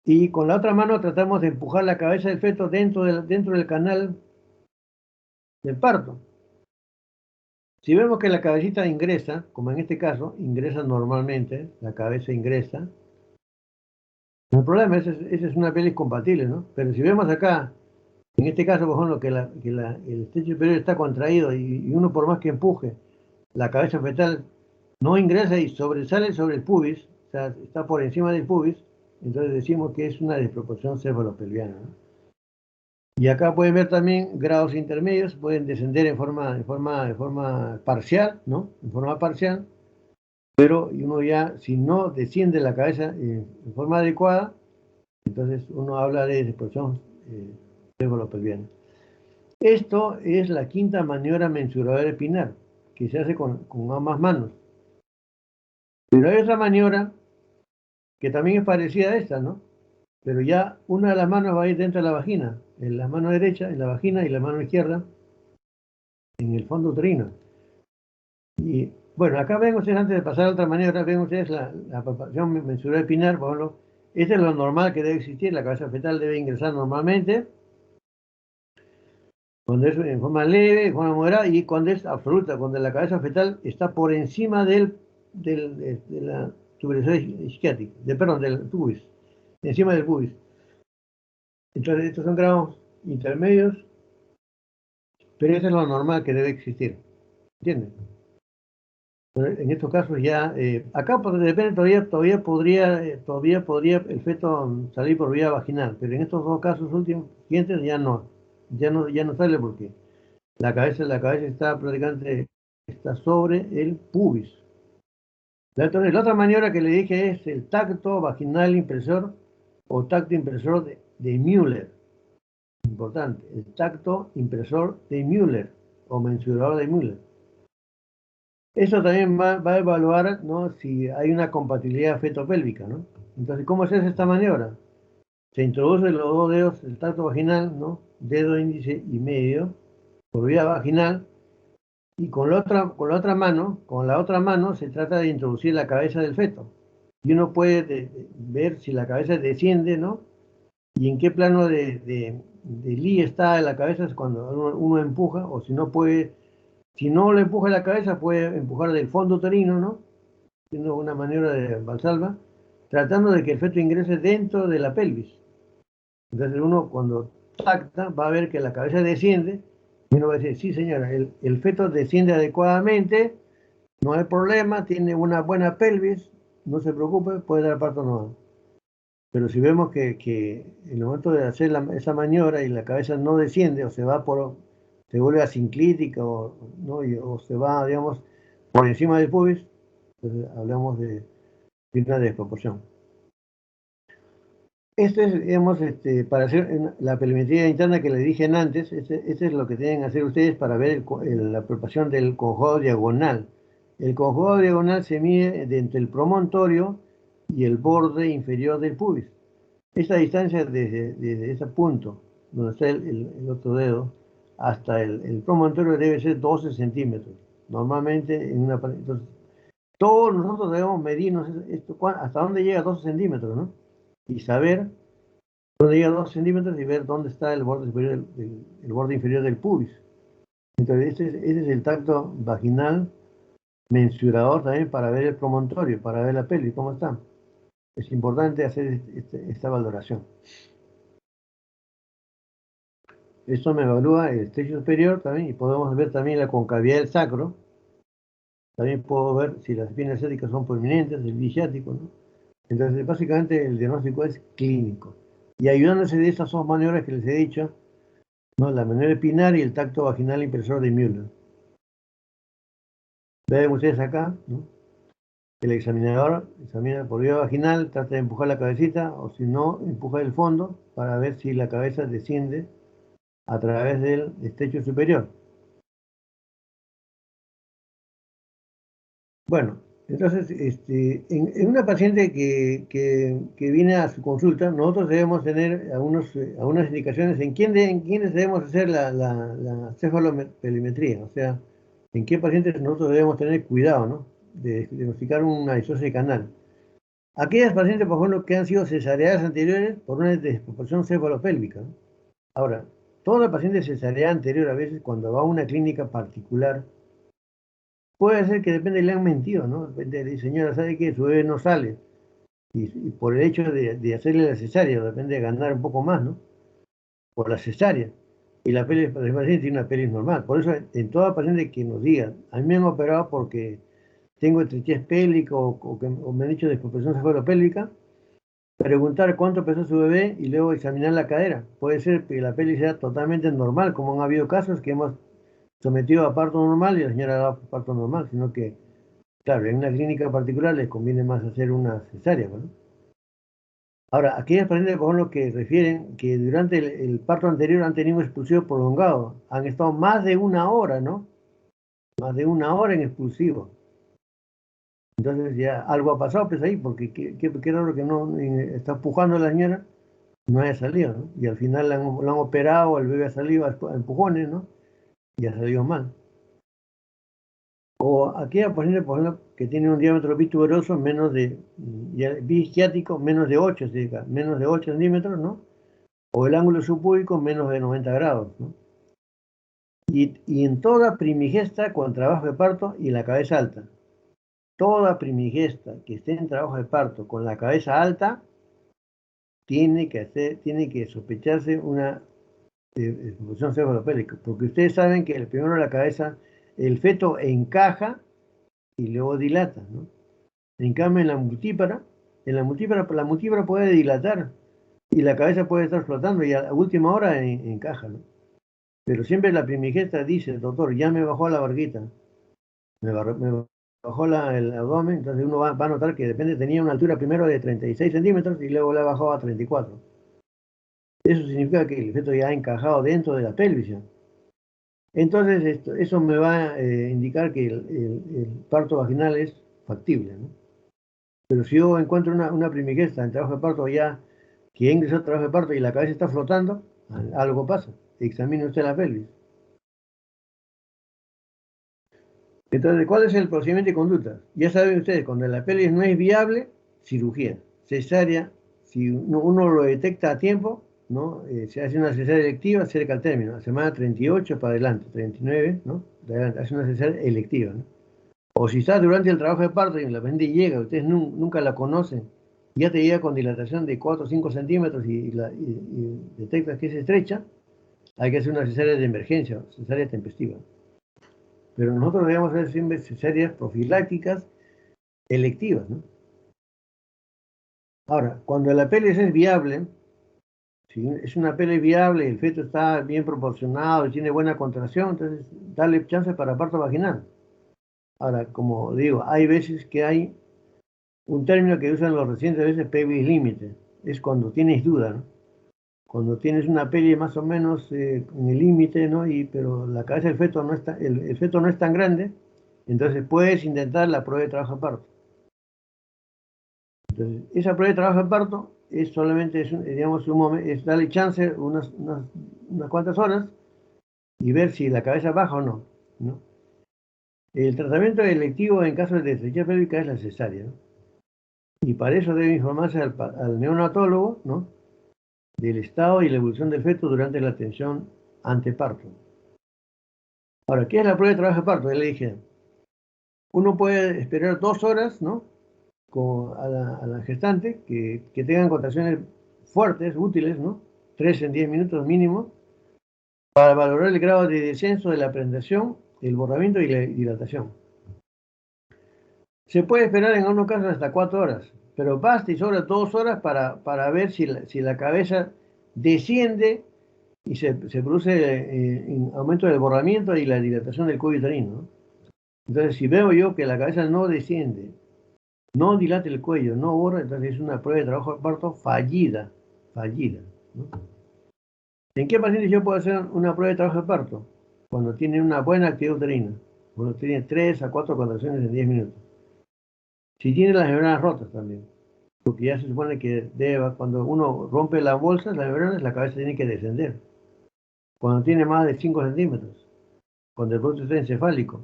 Y con la otra mano tratamos de empujar la cabeza del feto dentro del canal del parto. Si vemos que la cabecita ingresa, como en este caso, ingresa normalmente, la cabeza ingresa, no hay problema, esa es una pelvis compatible, ¿no? Pero si vemos acá, en este caso, por ejemplo, el estrecho superior está contraído y uno por más que empuje, la cabeza fetal no ingresa y sobresale sobre el pubis, o sea, está por encima del pubis, entonces decimos que es una desproporción cefalopelviana, ¿no? Y acá pueden ver también grados intermedios, pueden descender en forma parcial, ¿no? En forma parcial, pero uno ya, si no desciende la cabeza en forma adecuada, entonces uno habla de desproporción cefalopelviana. Esto es la quinta maniobra mensuradora epinar, que se hace con ambas manos. Pero hay otra maniobra que también es parecida a esta, ¿no? Pero ya una de las manos va a ir dentro de la vagina, en la mano derecha en la vagina y la mano izquierda en el fondo uterino. Y bueno, acá ven ustedes, antes de pasar a otra maniobra, ven ustedes la palpación mensural epinar, por ejemplo, este es lo normal que debe existir, la cabeza fetal debe ingresar normalmente, cuando es en forma leve, en forma moderada, y cuando es absoluta, cuando la cabeza fetal está por encima de la tuberosidad isquiática, del pubis, encima del pubis. Entonces, estos son grados intermedios, pero eso es lo normal que debe existir. ¿Entienden? Pero en estos casos ya, acá depende, todavía podría el feto salir por vía vaginal, pero en estos dos casos últimos, siguientes, ya no sale porque la cabeza está prácticamente sobre el pubis. La otra maniobra que le dije es el tacto vaginal impresor o tacto impresor de Müller. Importante, el tacto impresor de Müller o mensurador de Müller. Eso también va a evaluar, ¿no?, si hay una compatibilidad fetopélvica, ¿no? Entonces, ¿cómo se hace esta maniobra? Se introduce los dos dedos, el tacto vaginal, ¿no? Dedo índice y medio, por vía vaginal, y con la otra mano se trata de introducir la cabeza del feto. Y uno puede ver si la cabeza desciende, ¿no? Y en qué plano de Lie está la cabeza es cuando uno empuja, o si no le empuja la cabeza, puede empujar del fondo uterino, ¿no? Haciendo una maniobra de Valsalva, tratando de que el feto ingrese dentro de la pelvis. Entonces uno cuando tacta va a ver que la cabeza desciende y uno va a decir, sí señora, el feto desciende adecuadamente, no hay problema, tiene una buena pelvis, no se preocupe, puede dar parto normal. Pero si vemos que en el momento de hacer esa maniobra y la cabeza no desciende o se vuelve asinclítica ¿no? o se va, digamos, por encima del pubis, entonces hablamos de una desproporción. Esto es, digamos, para hacer la perimetría interna que le dije antes, este es lo que tienen que hacer ustedes para ver la proporción del conjugado diagonal. El conjugado diagonal se mide de entre el promontorio y el borde inferior del pubis. Esta distancia desde ese punto, donde está el otro dedo, hasta el promontorio debe ser 12 centímetros. Normalmente, entonces, todos nosotros debemos medirnos hasta dónde llega 12 centímetros, ¿no? Y saber dónde llega 12 centímetros y ver dónde está el borde superior el borde inferior del pubis. Entonces, ese es el tacto vaginal mensurador también para ver el promontorio, para ver la pelvis, cómo está. Es importante hacer esta valoración. Esto me evalúa el estrecho superior también y podemos ver también la concavidad del sacro. También puedo ver si las espinas ciáticas son prominentes, el bisciático, ¿no? Entonces, básicamente el diagnóstico es clínico. Y ayudándose de estas dos maniobras que les he dicho, ¿no? La maniobra espinar y el tacto vaginal impresor de Müller. Ven ustedes acá, ¿no? El examinador examina por vía vaginal, trata de empujar la cabecita, o si no, empuja el fondo para ver si la cabeza desciende a través del estrecho superior. Bueno, entonces, en una paciente que viene a su consulta, nosotros debemos tener algunas indicaciones en quiénes debemos hacer la cefalopelimetría, o sea, en qué pacientes nosotros debemos tener cuidado, ¿no? De diagnosticar una disocia canal. Aquellas pacientes, por ejemplo, que han sido cesareadas anteriores por una desproporción cefalopélvica, ¿no? Ahora, toda paciente cesareada anterior, a veces cuando va a una clínica particular, puede ser que depende, le han mentido, ¿no? Depende de, señora, ¿sabe qué? Su bebé no sale. Y por el hecho de hacerle la cesárea, depende de ganar un poco más, ¿no? Por la cesárea. Y la paciente tiene una pelvis normal. Por eso, en toda paciente que nos diga, a mí me han operado porque tengo estrechez pélvica o me han dicho descompresión cefalopélvica, preguntar cuánto pesó su bebé y luego examinar la cadera. Puede ser que la pelvis sea totalmente normal, como han habido casos que hemos sometido a parto normal y la señora ha dado parto normal, sino que claro, en una clínica particular les conviene más hacer una cesárea, ¿no? Ahora, aquellas pacientes, por ejemplo, que refieren que durante el parto anterior han tenido un expulsivo prolongado, han estado más de una hora, ¿no? Más de una hora en expulsivo. Entonces ya algo ha pasado, pues ahí, porque qué raro que no está empujando a la señora, no haya salido, ¿no? Y al final la han operado, el bebé ha salido a empujones, ¿no? Y ha salido mal. O aquella paciente, por ejemplo, que tiene un diámetro bituberoso bisciático menos de 8, menos de 8 centímetros, ¿no? O el ángulo subpúbico menos de 90 grados, ¿no? Y en toda primigesta con trabajo de parto y la cabeza alta. Toda primigesta que esté en trabajo de parto con la cabeza alta tiene que sospecharse una disfunción cefalopélica, porque ustedes saben que primero la cabeza, el feto encaja y luego dilata, ¿no? En cambio, la multípara puede dilatar y la cabeza puede estar flotando y a la última hora encaja, ¿no? Pero siempre la primigesta dice, doctor, ya me bajó la barquita, me bajó el abdomen, entonces uno va a notar que depende, tenía una altura primero de 36 centímetros y luego la bajó a 34. Eso significa que el feto ya ha encajado dentro de la pelvis, ¿no? Entonces, eso me va a indicar que el parto vaginal es factible, ¿no? Pero si yo encuentro una primigesta en trabajo de parto ya, que ha ingresado a trabajo de parto y la cabeza está flotando, algo pasa. Examine usted la pelvis. Entonces, ¿cuál es el procedimiento de conducta? Ya saben ustedes, cuando la pelvis no es viable, cirugía. Cesárea, si uno lo detecta a tiempo, ¿no? Se hace una cesárea electiva cerca al término, la semana 38 para adelante, 39, ¿no? De adelante, hace una cesárea electiva, ¿no? O si está durante el trabajo de parto y la paciente llega, ustedes nunca la conocen, ya te llega con dilatación de 4 o 5 centímetros y detectas que es estrecha, hay que hacer una cesárea de emergencia, cesárea tempestiva. Pero nosotros debemos hacer siempre cesáreas profilácticas electivas, ¿no? Ahora, cuando la pelvis es viable, si es una pelvis viable, el feto está bien proporcionado y tiene buena contracción, entonces dale chance para parto vaginal. Ahora, como digo, hay veces que hay un término que usan los recientes a veces pelvis límite. es cuando tienes duda, ¿no? Cuando tienes una peli más o menos en el límite, ¿no? Pero la cabeza del feto no está, el feto no es tan grande, entonces puedes intentar la prueba de trabajo de parto. Entonces, esa prueba de trabajo de parto es solamente, digamos, un momento, es darle chance unas cuantas horas y ver si la cabeza baja o no, ¿no? El tratamiento electivo en caso de disfunción pélvica es la cesárea, ¿no? Y para eso debe informarse al neonatólogo, ¿no? Del estado y la evolución del feto durante la atención anteparto. Ahora, ¿qué es la prueba de trabajo de parto? Ya le dije, uno puede esperar 2 horas, ¿no? A la gestante que tengan contracciones fuertes, útiles, ¿no? 3 en 10 minutos mínimo, para valorar el grado de descenso de la presentación, el borramiento y la dilatación. Se puede esperar en algunos casos hasta 4 horas, pero basta y sobra 2 horas para ver si la cabeza desciende y se produce aumento del borramiento y la dilatación del cuello uterino, ¿no? Entonces, si veo yo que la cabeza no desciende, no dilata el cuello, no borra, entonces es una prueba de trabajo de parto fallida, ¿no? ¿En qué pacientes yo puedo hacer una prueba de trabajo de parto? Cuando tiene una buena actividad uterina, cuando tiene 3 a 4 contracciones en 10 minutos. Si tiene las membranas rotas también, porque ya se supone que cuando uno rompe las bolsas, las membranas, la cabeza tiene que descender. Cuando tiene más de 5 centímetros, cuando el producto está encefálico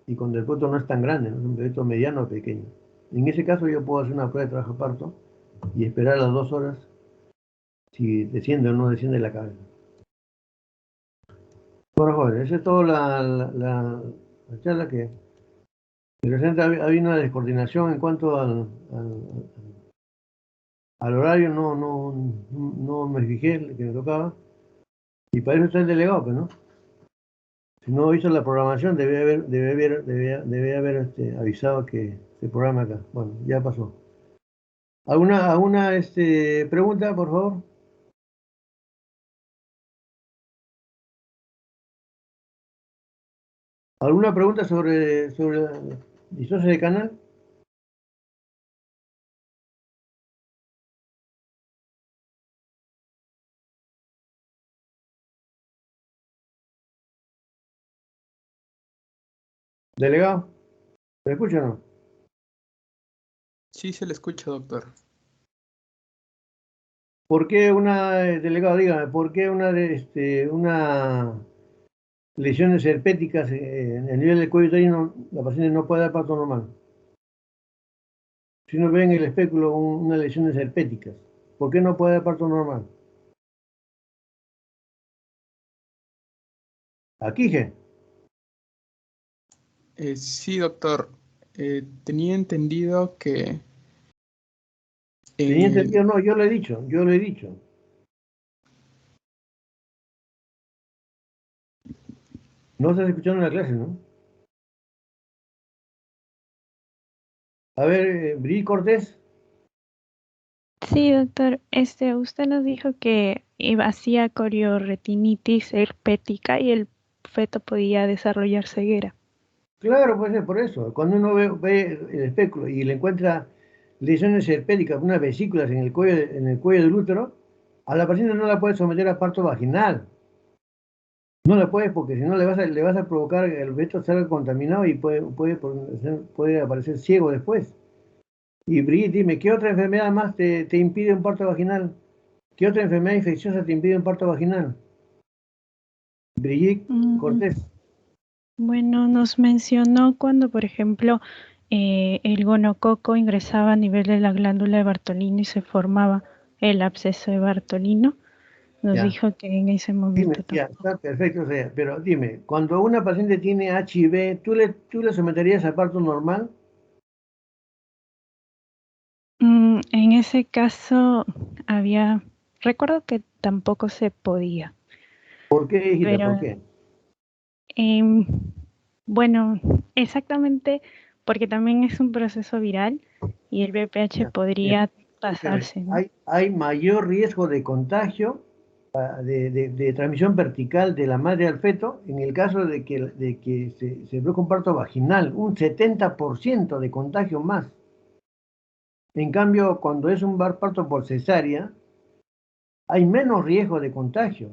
y cuando el producto no es tan grande, no es un producto mediano o pequeño. En ese caso yo puedo hacer una prueba de trabajo de parto y esperar las 2 horas si desciende o no desciende la cabeza. Bueno, jóvenes, esa es toda la charla que presenta. Había una descoordinación en cuanto al horario, no me fijé que me tocaba, y para eso está el delegado, pues, ¿no? Si no hizo la programación, debe haber avisado que se programa acá. Bueno, ya pasó. ¿Alguna pregunta, por favor? ¿Alguna pregunta sobre la disocia de canal? Delegado, ¿me escucha o no? Sí, se le escucha, doctor. ¿Por qué delegado, dígame, por qué una lesiones herpéticas en el nivel del cuello uterino, la paciente no puede dar parto normal? Si uno ve en el espéculo unas lesiones herpéticas, ¿por qué no puede dar parto normal? Aquí, ¿qué? Sí, doctor. Tenía entendido que ¿Tenía eh, entendido? No, yo lo he dicho. No estás escuchando la clase, ¿no? A ver, Brigitte Cortés, Sí, doctor. Usted nos dijo que hacía corioretinitis herpética y el feto podía desarrollar ceguera. claro, puede ser por eso. Cuando uno ve el espéculo y le encuentra lesiones herpéticas, unas vesículas en el cuello del útero, a la paciente no la puede someter a parto vaginal. No la puedes porque si no le vas a provocar que el feto salga contaminado y puede aparecer ciego después. Y Brigitte, dime, ¿qué otra enfermedad más te impide un parto vaginal? ¿Qué otra enfermedad infecciosa te impide un parto vaginal? Brigitte Mm, Cortés. Bueno, nos mencionó cuando, por ejemplo, el gonococo ingresaba a nivel de la glándula de Bartolino y se formaba el absceso de Bartolino. Nos Ya, dijo que en ese dime, momento ya, tampoco. está perfecto, o sea, pero dime, cuando una paciente tiene HIV, ¿tú le someterías a parto normal? En ese caso recuerdo que tampoco se podía, ¿Por qué, hijita? ¿Por pero qué? Em, bueno, exactamente, porque también es un proceso viral y el VPH Ya, mira, podría escúchame, pasarse, ¿no? hay mayor riesgo de contagio, de transmisión vertical de la madre al feto en el caso de que se produzca un parto vaginal, un 70% de contagio más. En cambio, cuando es un parto por cesárea, hay menos riesgo de contagio.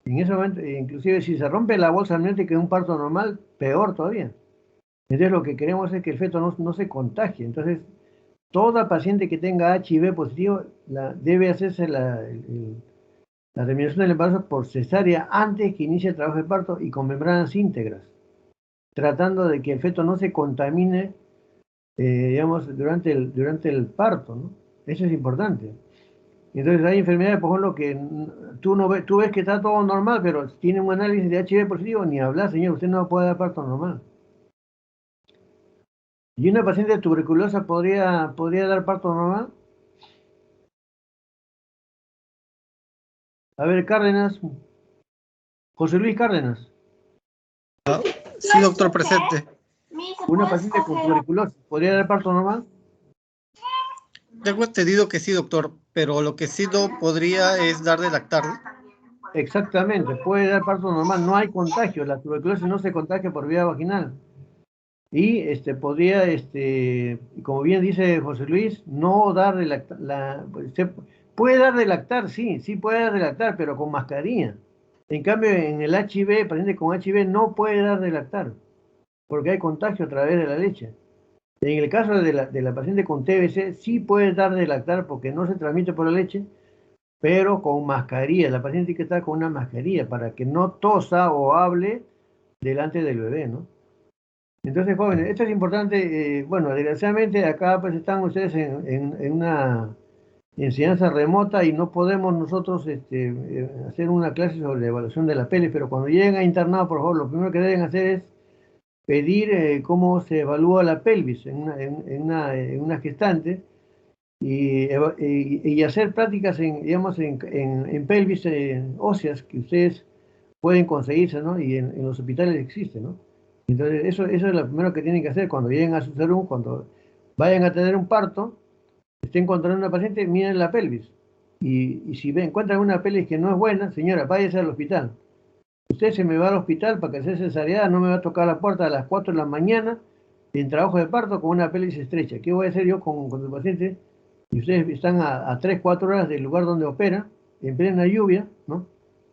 En ese momento, inclusive si se rompe la bolsa amniótica en un parto normal, peor todavía. Entonces lo que queremos es que el feto no se contagie. Entonces, toda paciente que tenga HIV positivo debe hacerse la terminación del embarazo por cesárea antes que inicie el trabajo de parto y con membranas íntegras, tratando de que el feto no se contamine, digamos, durante el parto, ¿no? Eso es importante. Entonces hay enfermedades, por ejemplo, que tú ves que está todo normal, pero tiene un análisis de HIV positivo, ni hablar, señor, usted no puede dar parto normal. ¿Y una paciente tuberculosa podría dar parto normal? A ver, Cárdenas, José Luis Cárdenas, Sí, doctor, presente. una paciente con tuberculosis, ¿podría dar parto normal? Tengo entendido que sí, doctor, pero lo que sí no podría es dar de lactar. Exactamente, puede dar parto normal, no hay contagio, la tuberculosis no se contagia por vía vaginal. Y podría, como bien dice José Luis, no dar de lactar, puede dar de lactar, sí puede dar de lactar, pero con mascarilla. En cambio, en el HIV, paciente con HIV no puede dar de lactar, porque hay contagio a través de la leche. En el caso de la paciente con TBC, sí puede dar de lactar porque no se transmite por la leche, pero con mascarilla. La paciente tiene que estar con una mascarilla para que no tosa o hable delante del bebé, ¿no? Entonces, jóvenes, esto es importante. Bueno, desgraciadamente acá pues están ustedes en una enseñanza remota y no podemos nosotros hacer una clase sobre la evaluación de la pelvis, pero cuando lleguen a internado, por favor, lo primero que deben hacer es pedir cómo se evalúa la pelvis en una gestante y hacer prácticas digamos, en pelvis óseas que ustedes pueden conseguirse, ¿no? Y en los hospitales existe, ¿no? Entonces, eso es lo primero que tienen que hacer cuando lleguen a su salud, cuando vayan a tener un parto, estén encontrando una paciente, miren la pelvis. Y si encuentran una pelvis que no es buena, señora, váyase al hospital. Usted se me va al hospital para que hacer cesárea, no me va a tocar la puerta a las 4 de la mañana en trabajo de parto con una pelvis estrecha. ¿Qué voy a hacer yo con el paciente? Y ustedes están a 3, 4 horas del lugar donde opera, en plena lluvia, ¿no?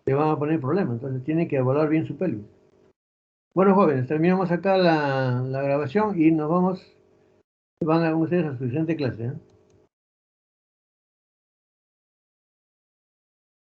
Le van a poner problemas. Entonces tienen que evaluar bien su pelvis. Bueno, jóvenes, terminamos acá la grabación y nos vamos. Van a ustedes a su siguiente clase, ¿eh?